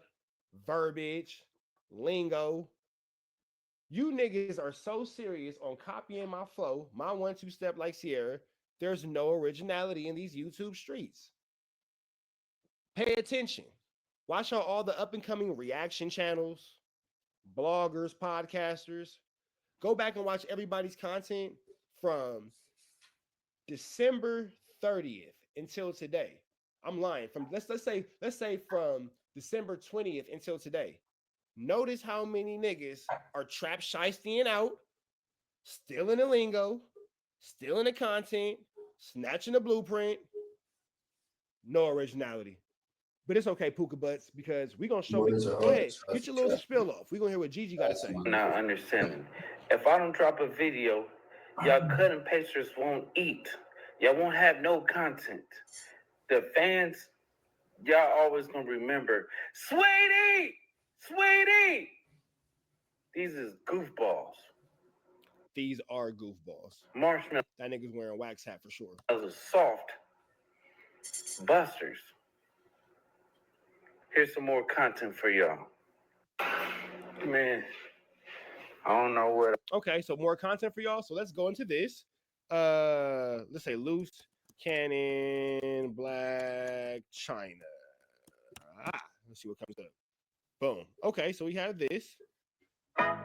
verbiage, lingo. You niggas are so serious on copying my flow, my 1-2 step like Sierra. There's no originality in these YouTube streets. Pay attention. Watch out all the up and coming reaction channels, bloggers, podcasters. Go back and watch everybody's content from December 30th until today. I'm lying. From let's say from December 20th until today. Notice how many niggas are trap shiesting out, stealing the lingo, stealing the content, snatching the blueprint. No originality. But it's okay, Puka Butts, because we're going to show you. Go ahead, get your little spill off. We're going to hear what Gigi got to say. Not understanding. If I don't drop a video, y'all cut and pasters won't eat. Y'all won't have no content. The fans, y'all always going to remember, Sweetie! Sweetie! These is goofballs. These are goofballs. Marshmallow. That nigga's wearing a wax hat for sure. Those are soft busters. Here's some more content for y'all. Man, I don't know what. Okay, so more content for y'all. So let's go into this. Let's say Loose Cannon Black China. Let's see what comes up. Boom. Okay, so we have this. When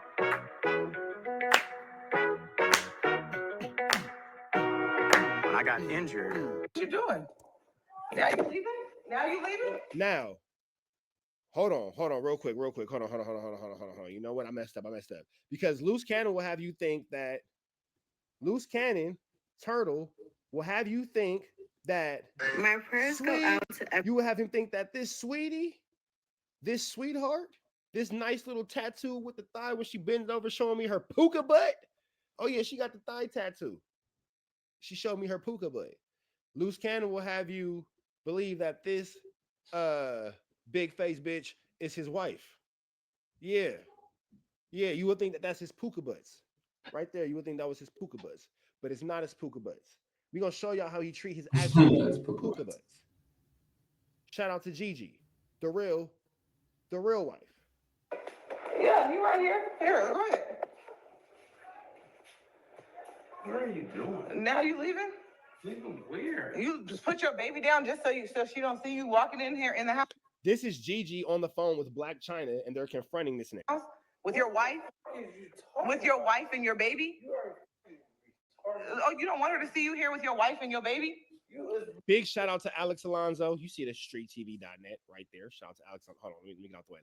I got injured. What you doing? Now you leaving? Now you leaving? Now, hold on, real quick. Hold on. You know what? I messed up. Because Loose Cannon will have you think that Loose Cannon Turtle will have you think that my prayers go out to you will have him think that this sweetie, this sweetheart, this nice little tattoo with the thigh when she bends over showing me her puka butt. Oh yeah, she got the thigh tattoo. She showed me her puka butt. Loose Cannon will have you believe that this big face bitch is his wife. Yeah, you would think that that's his puka butts. Right there, you would think that was his puka butts. But it's not his puka butts. We're going to show y'all how he treat his actual puka butts. Shout out to Gigi, the real wife. Yeah, you right here. Here, go ahead. What are you doing? Now you leaving? Leaving where? You just put your baby down just so she don't see you walking in here in the house. This is Gigi on the phone with Black China, and they're confronting this nigga. With your wife? With your wife and your baby? Oh, you don't want her to see you here with your wife and your baby? Big shout out to Alex Alonso. You see the streettv.net right there. Shout out to Alex. Hold on, let me get out the way.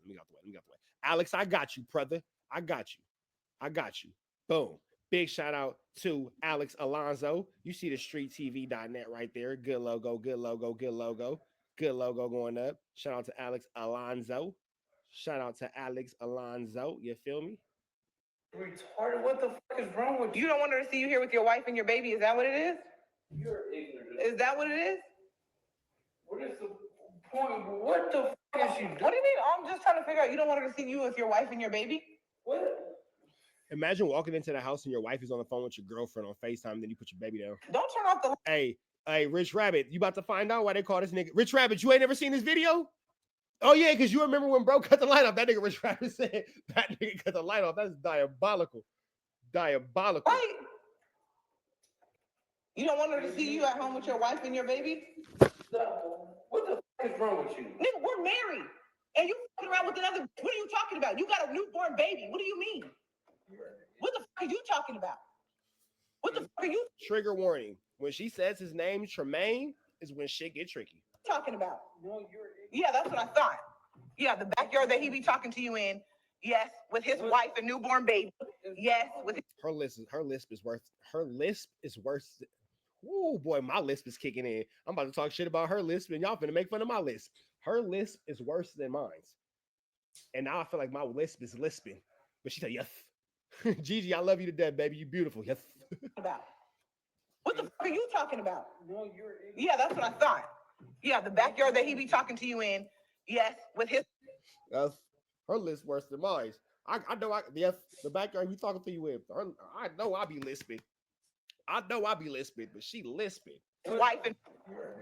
Alex, I got you, brother. I got you. Boom. Big shout out to Alex Alonso. You see the streettv.net right there. Good logo. Good logo going up. Shout out to Alex Alonso. You feel me? Retarded. What the fuck is wrong with you? You don't want her to see you here with your wife and your baby? Is that what it is? You're ignorant. Is that what it is? What is the point? What the fuck is she doing? What do you mean? I'm just trying to figure out. You don't want her to see you with your wife and your baby? What? Imagine walking into the house and your wife is on the phone with your girlfriend on FaceTime, then you put your baby down. Don't turn off the... Hey, Rich Rabbit, you about to find out why they call this nigga Rich Rabbit. You ain't never seen this video? Oh yeah, because you remember when bro cut the light off. That nigga Rich Rabbit said that nigga cut the light off. That's diabolical. Right. You don't want her to see you at home with your wife and your baby? What the fuck is wrong with you? Nigga, we're married. And you fucking around with another... What are you talking about? You got a newborn baby. What do you mean? What the fuck are you talking about? What the fuck are you Trigger warning. When she says his name, Tremaine, is when shit get tricky. talking about? No, yeah, that's what I thought. Yeah, the backyard that he be talking to you in. Yes, with his wife and newborn baby. Yes, with his... Her lisp is worse. Oh boy, my lisp is kicking in. I'm about to talk shit about her lisp, and y'all finna make fun of my lisp. Her lisp is worse than mine's. And now I feel like my lisp is lisping. But she said, yes. Gigi, I love you to death, baby. You beautiful. Yes. About. What the fuck are you talking about? No, yeah, that's what I thought. Yeah, the backyard that he be talking to you in. Yes, with his... Yes. Her lisp worse than mine. I know yes, the backyard you talking to you in. I know I be lisping. But she lisping. Wife and...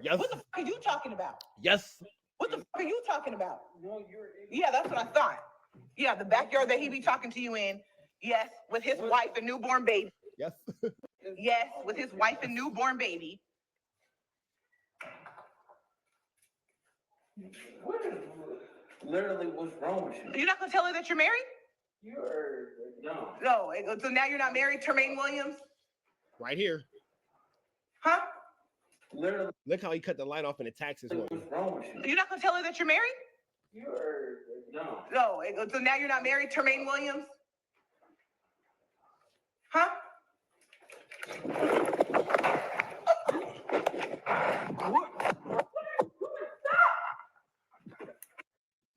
Yes. What the fuck are you talking about? Yes. What the fuck are you talking about? No, yeah, that's what I thought. Yeah, the backyard that he be talking to you in. Yes, with his wife and newborn baby. Yes. Yes, with his wife and newborn baby. What is literally what's wrong with you? You're not gonna tell her that you're married? No, so now you're not married, Tremaine Williams? Right here. Huh? Literally. Look how he cut the light off in the taxes woman. What's wrong with you? You're not gonna tell her that you're married? No, so now you're not married, Tremaine Williams? Huh?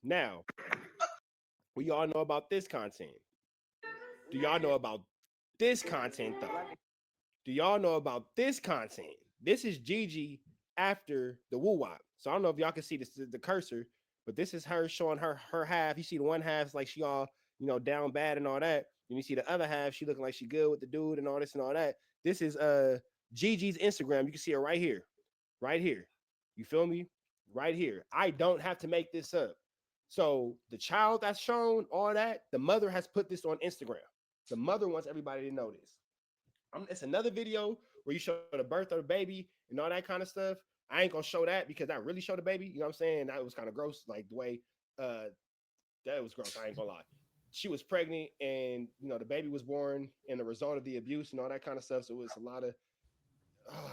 Now, we all know about this content. Do y'all know about this content, though? Do y'all know about this content? This is Gigi after the woo-wop. So I don't know if y'all can see the cursor, but this is her showing her half. You see the one half's like she all, down bad and all that. And you see the other half, she looking like she good with the dude and all this and all that. This is Gigi's Instagram. You can see her right here. Right here. You feel me? Right here. I don't have to make this up. So the child that's shown, all that, the mother has put this on Instagram. The mother wants everybody to know this. It's another video where you show the birth of the baby and all that kind of stuff. I ain't gonna show that because I really show the baby. You know what I'm saying? That was kind of gross, like the way that was gross. I ain't gonna lie. She was pregnant and the baby was born and the result of the abuse and all that kind of stuff. So it was a lot of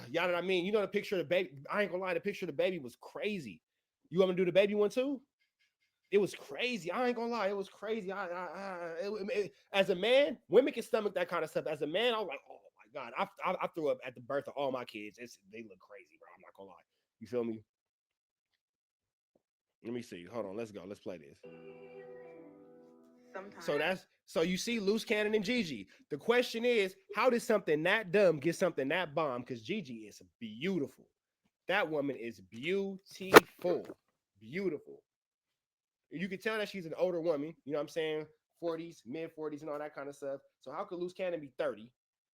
y'all know what I mean? The picture of the baby. I ain't gonna lie, the picture of the baby was crazy. You want me to do the baby one too? It was crazy. I ain't gonna lie, it was crazy. As a man, women can stomach that kind of stuff. As a man, I was like, oh my God, I threw up at the birth of all my kids. They look crazy, bro. I'm not gonna lie. You feel me? Let me see. Hold on. Let's go. Let's play this. Sometimes. So you see Loose Cannon and Gigi. The question is, how did something that dumb get something that bomb? Because Gigi is beautiful. That woman is beautiful. Beautiful. You can tell that she's an older woman. You know what I'm saying? 40s, mid-40s, and all that kind of stuff. So how could Loose Cannon be 30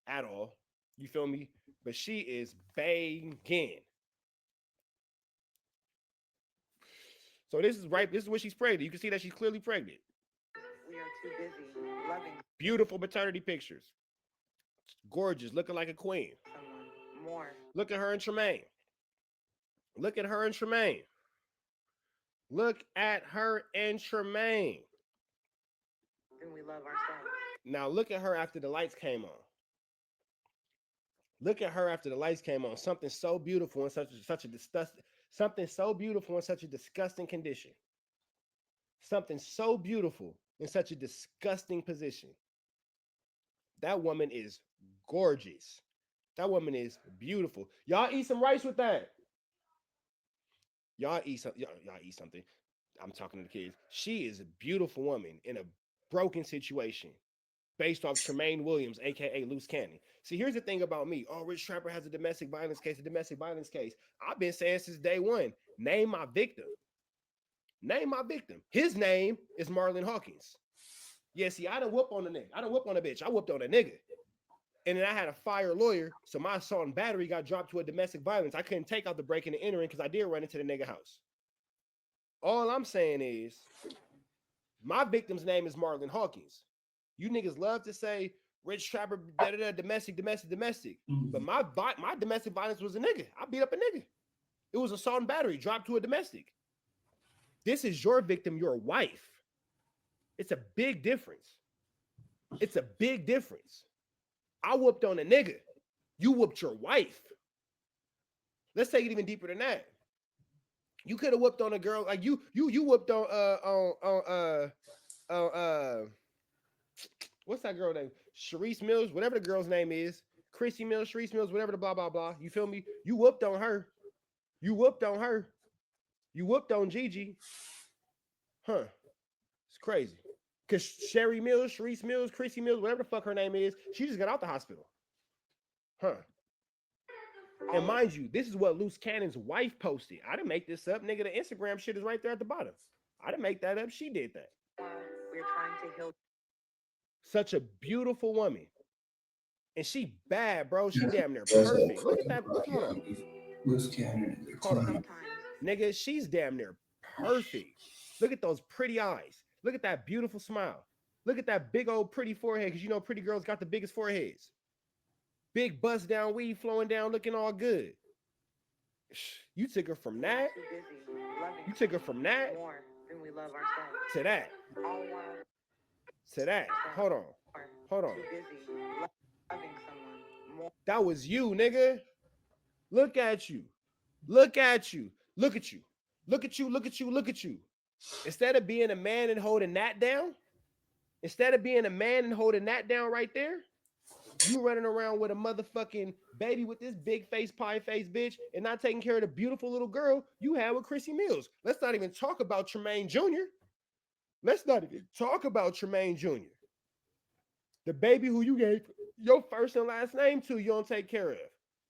at all? You feel me? But she is banging. So this is right. This is when she's pregnant. You can see that she's clearly pregnant. We are too busy loving Beautiful maternity pictures. Gorgeous, looking like a queen. more. Look at her and Tremaine. Look at her and Tremaine. Look at her and Tremaine. Then we love ourselves. Now look at her after the lights came on. Look at her after the lights came on. Something so beautiful in something so beautiful in such a disgusting condition. Something so beautiful in such a disgusting position. That woman is gorgeous. That woman is beautiful. Y'all eat some rice with that. Y'all eat something. I'm talking to the kids. She is a beautiful woman in a broken situation based off Tremaine Williams, aka Loose Cannon. See, here's the thing about me. Oh, Rich Trapper has a domestic violence case. I've been saying since day one, name my victim. Name my victim. His name is Marlon Hawkins. Yeah, see, I done whoop on a nigga. I done whoop on a bitch. I whooped on a nigga. And then I had a fire lawyer, so my assault and battery got dropped to a domestic violence. I couldn't take out the breaking and entering because I did run into the nigga house. All I'm saying is, my victim's name is Marlon Hawkins. You niggas love to say Rich Trapper, domestic. But my domestic violence was a nigga. I beat up a nigga. It was assault and battery, dropped to a domestic. This is your victim, your wife. It's a big difference. It's a big difference. I whooped on a nigga. You whooped your wife. Let's take it even deeper than that. You could have whooped on a girl like you whooped on what's that girl name? Sharice Mills, whatever the girl's name is. Chrissy Mills, Sharice Mills, whatever the blah blah blah. You feel me? You whooped on her. You whooped on her. You whooped on Gigi. Huh. It's crazy. Because Sherry Mills, Sharice Mills, Chrissy Mills, whatever the fuck her name is, she just got out the hospital. Huh. And mind you, this is what Loose Cannon's wife posted. I didn't make this up. Nigga, the Instagram shit is right there at the bottom. I didn't make that up. She did that. We're trying to heal. Such a beautiful woman. And she bad, bro. She damn near perfect. Look at that. Hold on. Loose Cannon. Hold on. Nigga, she's damn near perfect. Look at those pretty eyes. Look at that beautiful smile. Look at that big old pretty forehead, because you know pretty girls got the biggest foreheads. Big bust down weave flowing down, looking all good. You took her from that. You took her from that more than we love ourselves. to that. To that. Hold on. Hold on. Too busy loving someone more. That was you, nigga. Look at you. Look at you. Look at you. Look at you. Look at you. Look at you. Instead of being a man and holding that down, right there, you running around with a motherfucking baby with this big face, pie face bitch, and not taking care of the beautiful little girl you had with Chrissy Mills. Let's not even talk about Tremaine Jr. The baby who you gave your first and last name to, you don't take care of.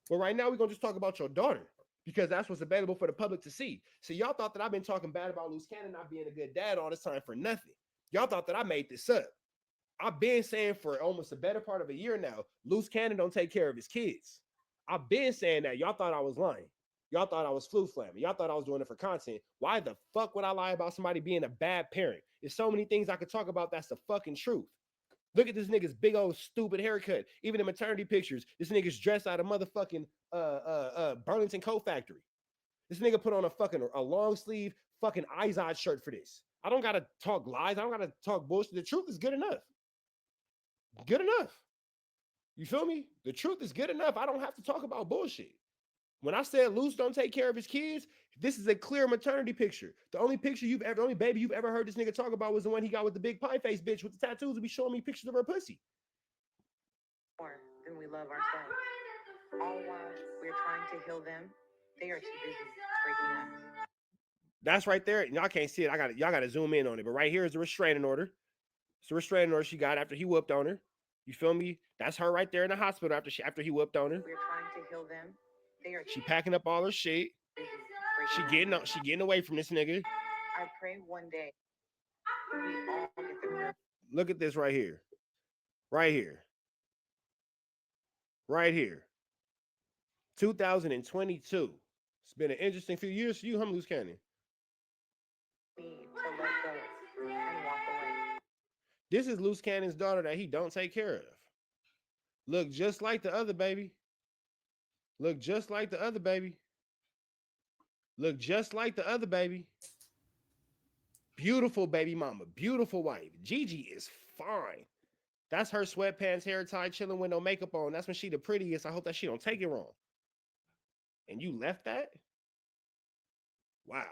But right now, we're going to just talk about your daughter, because that's what's available for the public to see. So y'all thought that I've been talking bad about Loose Cannon not being a good dad all this time for nothing. Y'all thought that I made this up. I've been saying for almost a better part of a year now, Loose Cannon don't take care of his kids. I've been saying that. Y'all thought I was lying. Y'all thought I was flu-flamming. Y'all thought I was doing it for content. Why the fuck would I lie about somebody being a bad parent? There's so many things I could talk about that's the fucking truth. Look at this nigga's big old stupid haircut. Even in maternity pictures, this nigga's dressed out of motherfucking Burlington Coat Factory. This nigga put on a long sleeve fucking Izod shirt for this. I don't gotta talk lies. I don't gotta talk bullshit. The truth is good enough. Good enough. You feel me? The truth is good enough. I don't have to talk about bullshit. When I said Loose don't take care of his kids, this is a clear maternity picture. The only baby you've ever heard this nigga talk about was the one he got with the big pie face bitch with the tattoos and be showing me pictures of her pussy. More than we love ourselves. All while we're trying to heal them, they are too busy breaking us. That's right there. Y'all can't see it. Y'all gotta zoom in on it. But right here is the restraining order. It's the restraining order she got after he whooped on her. You feel me? That's her right there in the hospital after he whooped on her. We're trying to heal them. They are She packing up all her shit. She getting away from this nigga. I pray one day we all get the courage. Look at this right here. Right here. Right here. 2022. It's been an interesting few years for you, Loose Cannon. To let go and walk away. This is Loose Cannon's daughter that he don't take care of. Look just like the other baby. Look just like the other baby. Look just like the other baby. Beautiful baby mama, beautiful wife. Gigi is fine. That's her sweatpants, hair tie, chilling with no makeup on. That's when she the prettiest. I hope that she don't take it wrong. And you left that? Wow.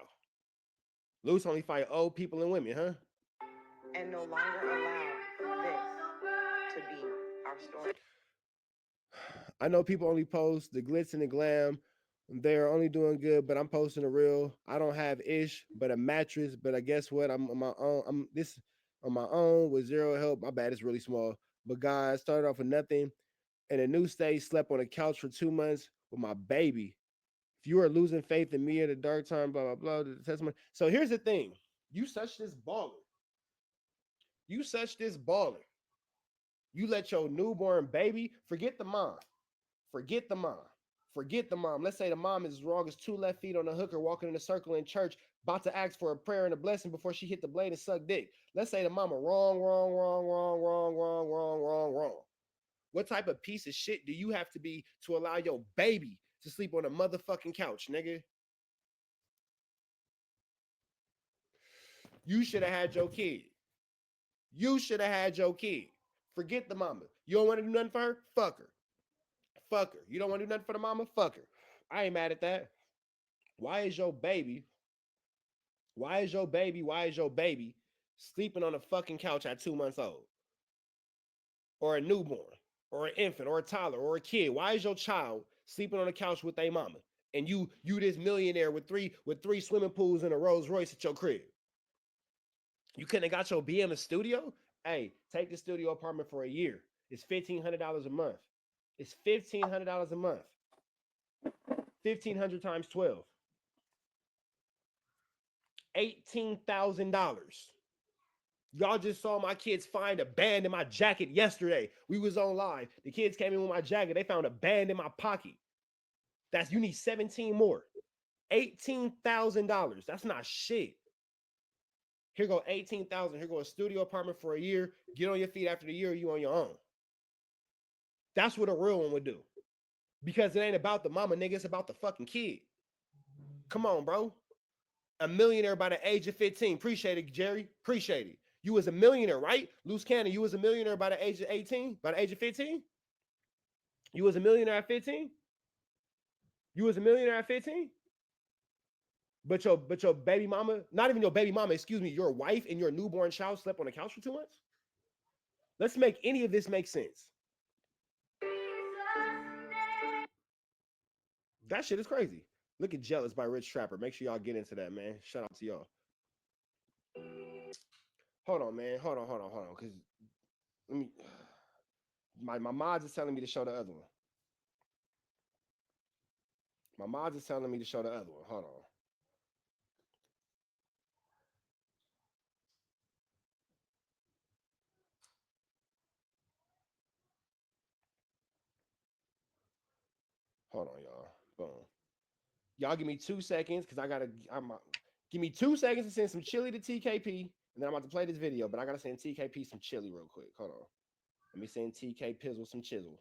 Luce only fight old people and women, huh? And no longer allow this to be our story. I know people only post the glitz and the glam. They're only doing good, but I'm posting the real. I don't have ish, but a mattress. But I guess what? I'm on my own. I'm this on my own with zero help. My bad, it's really small. But guys, started off with nothing. In a new state, slept on a couch for 2 months with my baby. If you are losing faith in me at a dark time, blah, blah, blah, the testimony. So here's the thing. You such this baller. You such this baller. You let your newborn baby, forget the mom. Forget the mom. Forget the mom. Let's say the mom is as wrong as 2 left feet on a hooker walking in a circle in church, about to ask for a prayer and a blessing before she hit the blade and suck dick. Let's say the mama wrong. What type of piece of shit do you have to be to allow your baby to sleep on a motherfucking couch, nigga? You should have had your kid. You should have had your kid. Forget the mama. You don't want to do nothing for her? Fuck her. Fuck her. You don't want to do nothing for the mama? Fuck her. I ain't mad at that. Why is your baby sleeping on a fucking couch at 2 months old? Or a newborn, or an infant, or a toddler, or a kid? Why is your child sleeping on a couch with a mama? And you this millionaire with three swimming pools and a Rolls Royce at your crib. You couldn't have got your BM a studio? Hey, take the studio apartment for a year. It's $1,500 a month. It's $1,500 a month. 1,500 times 12. $18,000. Y'all just saw my kids find a band in my jacket yesterday. We was on live. The kids came in with my jacket. They found a band in my pocket. You need 17 more. $18,000. That's not shit. Here go 18,000. Here go a studio apartment for a year. Get on your feet after the year, you on your own. That's what a real one would do. Because it ain't about the mama, nigga. It's about the fucking kid. Come on, bro. A millionaire by the age of 15. Appreciate it, Jerry. Appreciate it. You was a millionaire, right? Loose cannon, you was a millionaire by the age of 18? By the age of 15? You was a millionaire at 15? You was a millionaire at 15? But your baby mama, not even your baby mama, excuse me, your wife and your newborn child slept on the couch for 2 months? Let's make any of this make sense. That shit is crazy. Look at Jealous by Rich Trapper. Make sure y'all get into that, man. Shout out to y'all. Hold on, man. Hold on. Because let me. My mods is telling me to show the other one. My mods is telling me to show the other one. Hold on. Hold on, y'all. Boom. Y'all give me 2 seconds because give me 2 seconds to send some chili to TKP, and then I'm about to play this video, but I gotta send TKP some chili real quick. Hold on. Let me send TK Pizzle some chisel.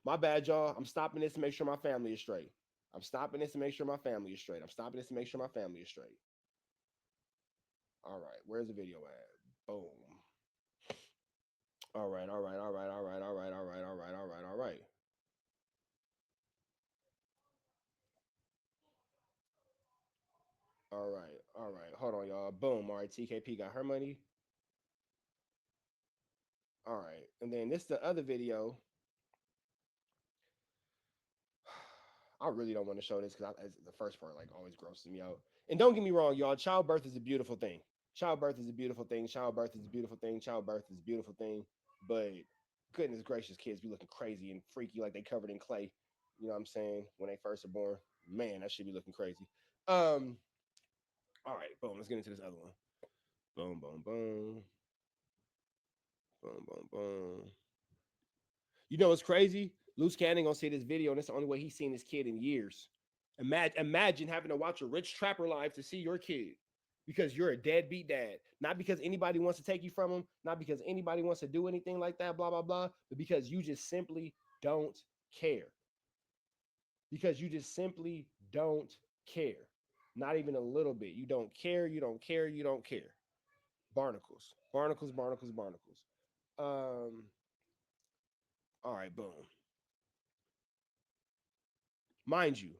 My bad, y'all. I'm stopping this to make sure my family is straight. I'm stopping this to make sure my family is straight. All right, where's the video at? Boom. All right. Hold on, y'all. Boom. All right, TKP got her money. All right, and then this is the other video. I really don't want to show this because the first part like always grosses me out. And don't get me wrong, y'all. Childbirth is a beautiful thing. But goodness gracious, kids be looking crazy and freaky like they covered in clay. You know what I'm saying? When they first are born, man, that should be looking crazy. All right, boom. Let's get into this other one. Boom. You know what's crazy? Loose Cannon gonna see this video, and that's the only way he's seen his kid in years. Imagine having to watch a Rich Trapper live to see your kid because you're a deadbeat dad. Not because anybody wants to take you from him, not because anybody wants to do anything like that, blah, blah, blah, but because you just simply don't care. Not even a little bit. You don't care. You don't care. You don't care. Barnacles. Barnacles. Barnacles. Barnacles. All right. Boom. Mind you,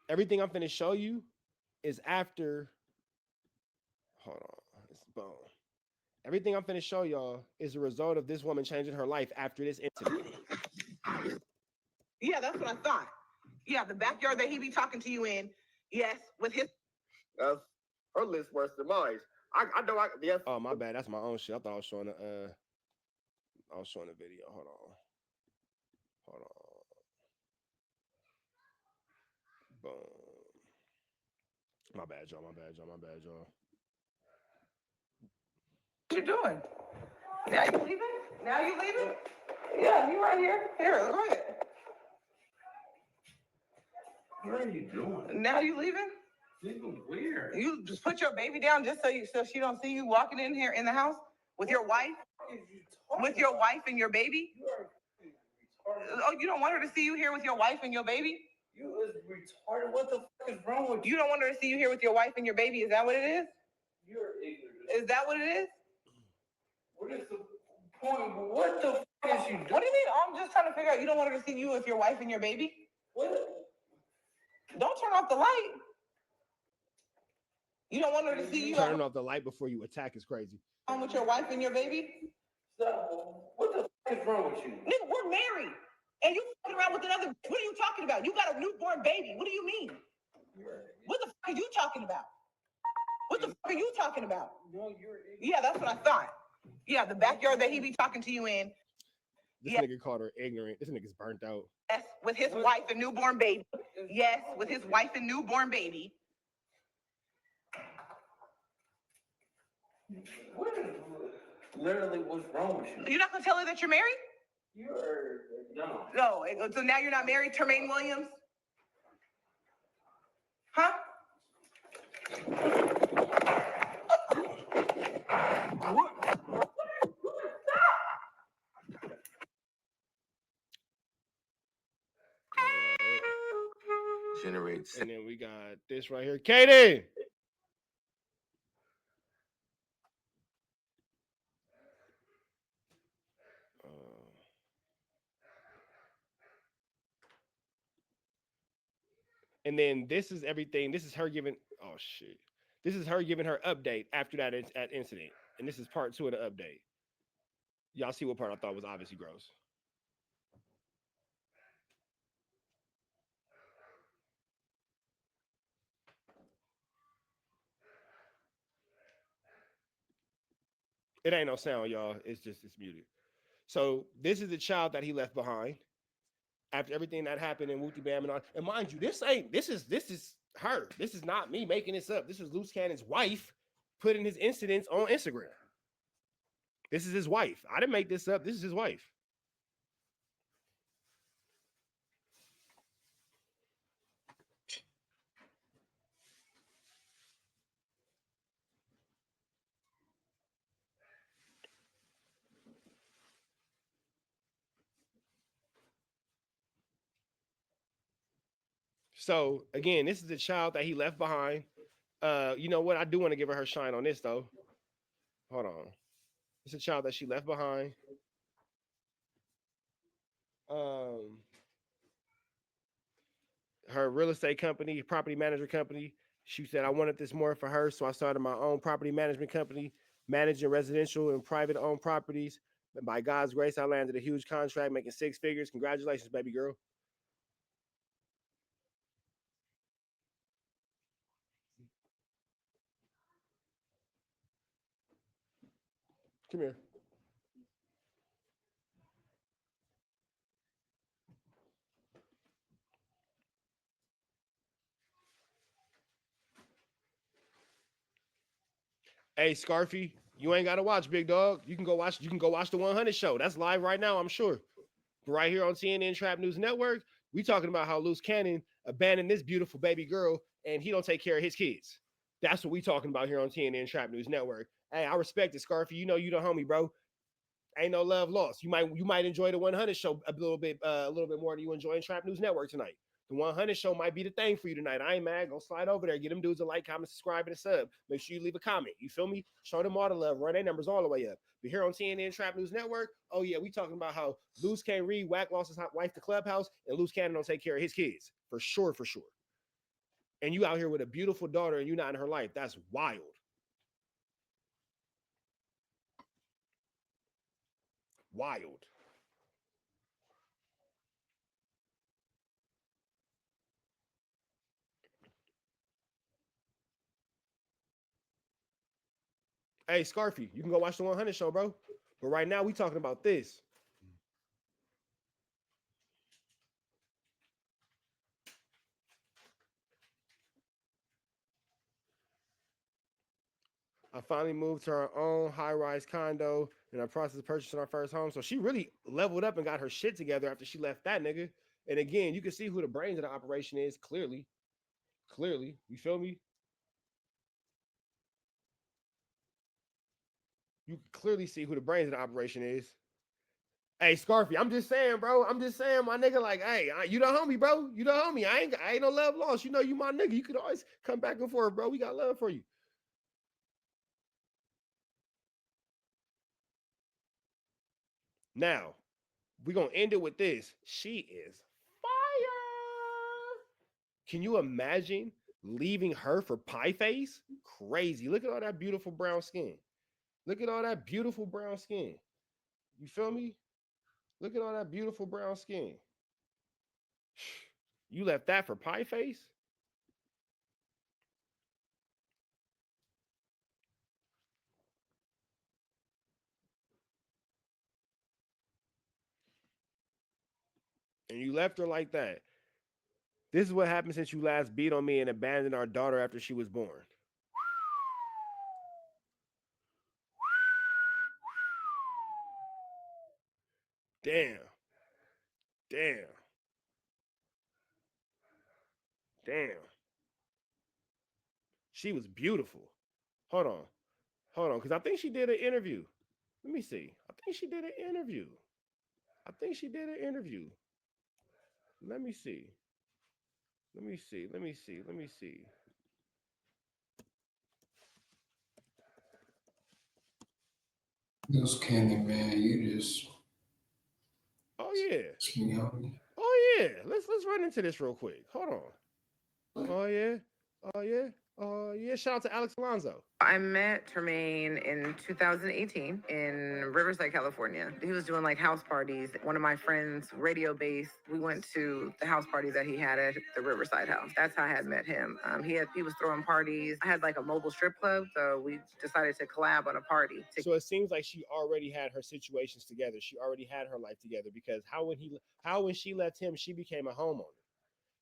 everything I'm finna show you is after. Hold on. It's boom. Everything I'm finna show y'all is a result of this woman changing her life after this incident. Yeah, that's what I thought. Yeah, the backyard that he be talking to you in. Yes, with his. Her list worse than mine. I know. Yes. Oh, my bad. That's my own shit. I thought I was showing I was showing a video. Hold on. Hold on. Boom. My bad, y'all. My bad, y'all. My bad, y'all. What you doing? Now you leaving? Now you leaving? Yeah, you right here. Here, go ahead. What are you doing? Now you leaving? Leaving where? You just put your baby down just so she don't see you walking in here in the house with your wife? With your wife and your baby? Oh, you don't want her to see you here with your wife and your baby? You is retarded. What the fuck is wrong with you? You don't want her to see you here with your wife and your baby? Is that what it is? You're ignorant. Is that what it is? What is the point? What the fuck is you doing? What do you mean? I'm just trying to figure out. You don't want her to see you with your wife and your baby? What? Don't turn off the light. You don't want her to see you Turning off the light before you attack is crazy. with your wife and your baby? So, what the fuck is wrong with you? Nigga, we're married. And you fucking around with another. What are you talking about? You got a newborn baby. What do you mean? What the fuck are you talking about? What the fuck are you talking about? No, you're ignorant. Yeah, that's what I thought. Yeah, the backyard that he be talking to you in. This nigga called her ignorant. This nigga's burnt out. Yes, with his wife and newborn baby. Yes, with his wife and newborn baby. What is literally what's wrong with you? You're not gonna tell her that you're married? You're no. No. So now you're not married, Tremaine Williams? Huh? And then we got this right here. Katie! And then this is everything. This is her giving. Oh shit! This is her giving her update after that incident, and this is part 2 of the update. Y'all see what part I thought was obviously gross. It ain't no sound, y'all. It's muted. So this is the child that he left behind after everything that happened in Wooty Bam and all. And mind you, this is her. This is not me making this up. This is Loose Cannon's wife putting his incidents on Instagram. This is his wife. I didn't make this up. This is his wife. So again, this is the child that he left behind. You know what? I do want to give her shine on this though. Hold on. It's a child that she left behind. Her real estate company, property management company. She said, I wanted this more for her, so I started my own property management company, managing residential and private owned properties. And by God's grace, I landed a huge contract, making 6 figures. Congratulations, baby girl. Come here. Hey, Scarfy, you ain't gotta watch, big dog. You can go watch the 100 show. That's live right now, I'm sure. But right here on CNN Trap News Network, we talking about how Loose Cannon abandoned this beautiful baby girl and he don't take care of his kids. That's what we talking about here on CNN Trap News Network. Hey, I respect it, Scarfy. You know you the homie, bro. Ain't no love lost. You might enjoy the 100 show a little bit more than you enjoying Trap News Network tonight. The 100 show might be the thing for you tonight. I ain't mad. Go slide over there. Get them dudes a like, comment, subscribe, and a sub. Make sure you leave a comment. You feel me? Show them all the love. Run their numbers all the way up. But here on TNN Trap News Network, oh yeah, we talking about how Luce can't read, Wack lost his wife to Clubhouse, and Luce Cannon don't take care of his kids. For sure, for sure. And you out here with a beautiful daughter and you not in her life. That's wild. Wild. Hey, Scarfy, you can go watch the 100 show, bro. But right now, we talking about this. I finally moved to our own high-rise condo in our process of purchasing our first home. So she really leveled up and got her shit together after she left that nigga. And again, you can see who the brains of the operation is, clearly. Clearly. You feel me? You can clearly see who the brains of the operation is. Hey, Scarfy, I'm just saying, bro. I'm just saying, my nigga, like, hey, you the homie, bro. You the homie. I ain't no love lost. You know you my nigga. You could always come back and forth, bro. We got love for you. Now, we're going to end it with this. She is fire. Can you imagine leaving her for Pie Face? Crazy. Look at all that beautiful brown skin. Look at all that beautiful brown skin. You feel me? Look at all that beautiful brown skin. You left that for Pie Face? And you left her like that. This is what happened since you last beat on me and abandoned our daughter after she was born. Damn. Damn. Damn. She was beautiful. Hold on. Hold on, because I think she did an interview. Let me see. I think she did an interview. Let me see. Let me see. Those Cannon, man, you just. Oh yeah. Can you help me? Oh yeah. Let's run into this real quick. Hold on. Oh yeah. Oh yeah. Oh yeah. Shout out to Alex Alonso. I met Tremaine in 2018 in Riverside, California. He was doing like house parties. One of my friends, radio base, we went to the house party that he had at the Riverside house. That's how I had met him. He was throwing parties. I had like a mobile strip club, so we decided to collab on a party. So it seems like she already had her situations together. She already had her life together because how when she left him, she became a homeowner.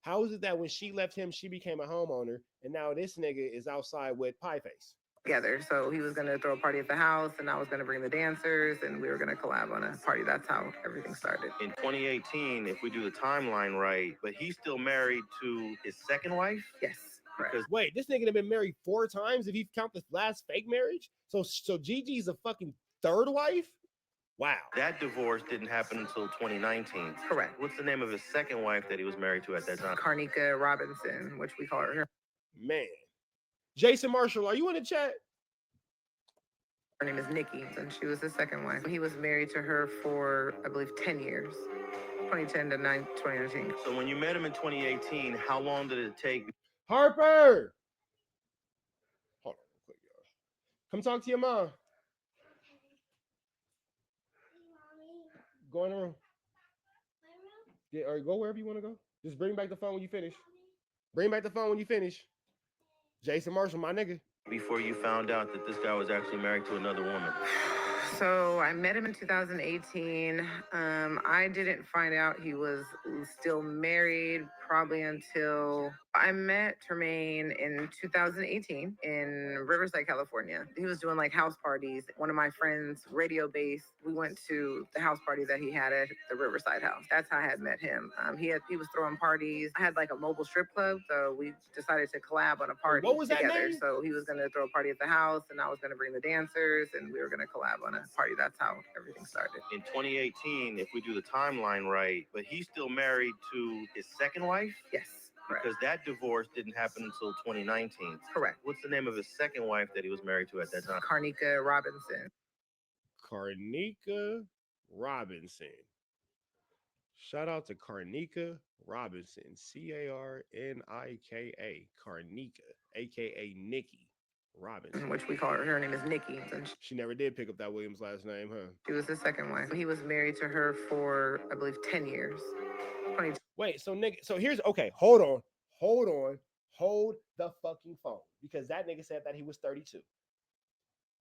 How is it that when she left him, she became a homeowner, and now this nigga is outside with Pie Face? Together. So he was going to throw a party at the house, and I was going to bring the dancers, and we were going to collab on a party. That's how everything started. In 2018, if we do the timeline right, but he's still married to his second wife? Yes. Because wait, this nigga have been married 4 times if you count this last fake marriage? So Gigi's a fucking third wife? Wow. That divorce didn't happen until 2019. Correct. What's the name of his second wife that he was married to at that time? Karnika Robinson, which we call her. Man. Jason Marshall, are you in the chat? Her name is Nikki, and she was his second wife. He was married to her for, I believe, 10 years, 2010 to 2019. So when you met him in 2018, how long did it take? Harper! Hold on real quick, y'all. Come talk to your mom. Go in the room. Yeah, or go wherever you want to go. Just bring back the phone when you finish. Bring back the phone when you finish. Jason Marshall, my nigga. Before you found out that this guy was actually married to another woman? So I met him in 2018. I didn't find out he was still married probably until I met Tremaine in 2018 in Riverside, California. He was doing like house parties. One of my friends, radio base, we went to the house party that he had at the Riverside house. That's how I had met him. He was throwing parties. I had like a mobile strip club, so we decided to collab on a party together. So he was going to throw a party at the house, and I was going to bring the dancers, and we were going to collab on a party. That's how everything started. In 2018, if we do the timeline right, but he's still married to his second wife? wife? Yes. Correct. Because that divorce didn't happen until 2019. Correct. What's the name of his second wife that he was married to at that time? Carnica Robinson. Carnica Robinson. Shout out to Carnica Robinson. Carnika. Carnica, aka Nikki Robinson. Which we call her. Her name is Nikki. She never did pick up that Williams last name, huh? She was the second wife. He was married to her for, I believe, 10 years. 20. Wait, so nigga, so here's okay, hold the fucking phone. Because that nigga said that he was 32.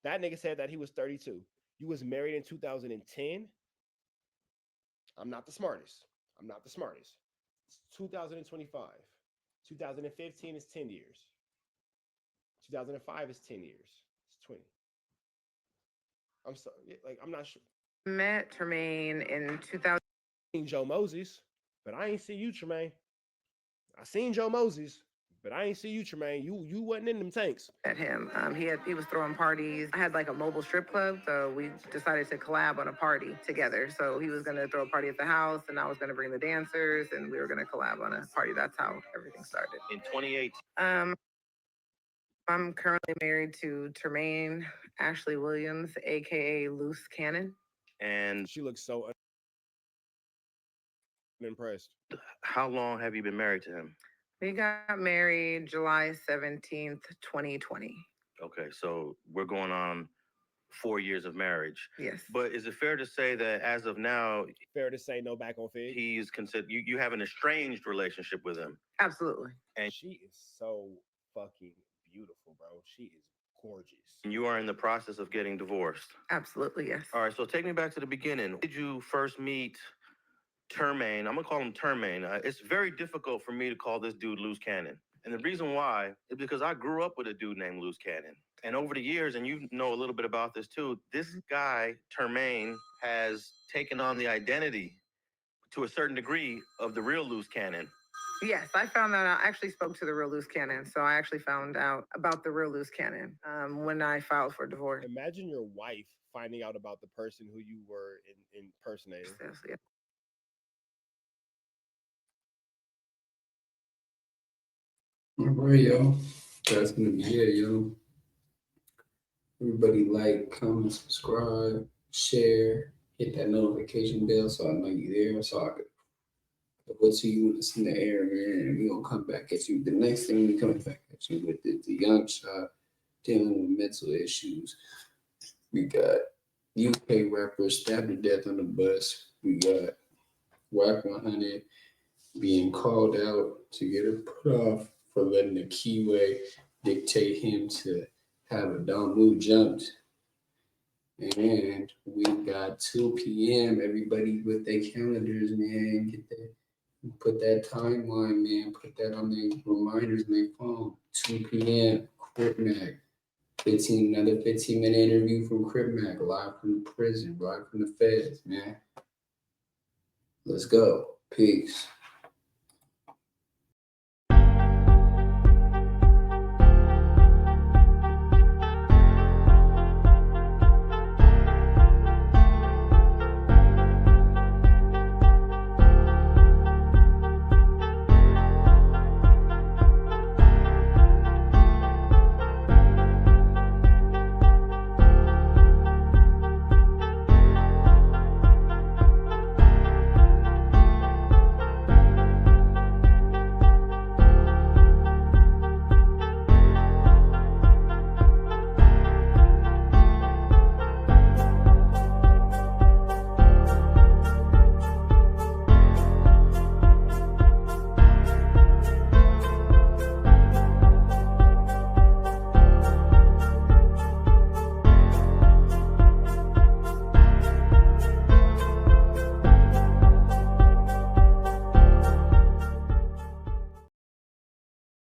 That nigga said that he was 32. You was married in 2010. I'm not the smartest. It's 2025. 2015 is 10 years. 2005 is 10 years. It's 20. I'm sorry. Like, I'm not sure. Met Tremaine in 2000. Joe Moses, but I ain't see you, Tremaine. I seen Joe Moses, but I ain't see you, Tremaine. You wasn't in them tanks. At him. He was throwing parties. I had like a mobile strip club, so we decided to collab on a party together. So he was gonna throw a party at the house, and I was gonna bring the dancers, and we were gonna collab on a party. That's how everything started. In 2018. I'm currently married to Tremaine Ashley Williams, aka Loose Cannon. And she looks so impressed. How long have you been married to him? We got married July 17th, 2020. Okay, so we're going on 4 years of marriage. Yes. But is it fair to say that as of now, fair to say no back on Fig? He's considered you have an estranged relationship with him. Absolutely. And she is so fucking beautiful, bro. She is gorgeous. You are in the process of getting divorced. Absolutely, yes. All right, so take me back to the beginning. Did you first meet Termaine? I'm gonna call him Termaine. It's very difficult for me to call this dude Loose Cannon. And the reason why is because I grew up with a dude named Loose Cannon. And over the years, and you know a little bit about this too, this guy, Termaine, has taken on the identity to a certain degree of the real Loose Cannon. Yes, I found that. I actually spoke to the real Loose Cannon. So I actually found out about the real Loose Cannon when I filed for divorce. Imagine your wife finding out about the person who you were impersonating. Yes, yeah. All right, y'all. That's gonna be it, yo. Everybody like, comment, subscribe, share, hit that notification bell so I know you're there, so I could what you when it's in the air, man. And we gonna come back at you. The next thing we come back at you with is the young child dealing with mental issues. We got UK rapper stabbed to death on the bus. We got Whack 100 being called out to get her put off for letting the Keyway dictate him to have a don't move jumped. And we got 2 p.m. Everybody with their calendars, man. Get that. Put that timeline, man. Put that on their reminders on their phone. 2 p.m. Crip Mac. Another 15-minute interview from Crip Mac, live from the prison, live from the feds, man. Let's go. Peace.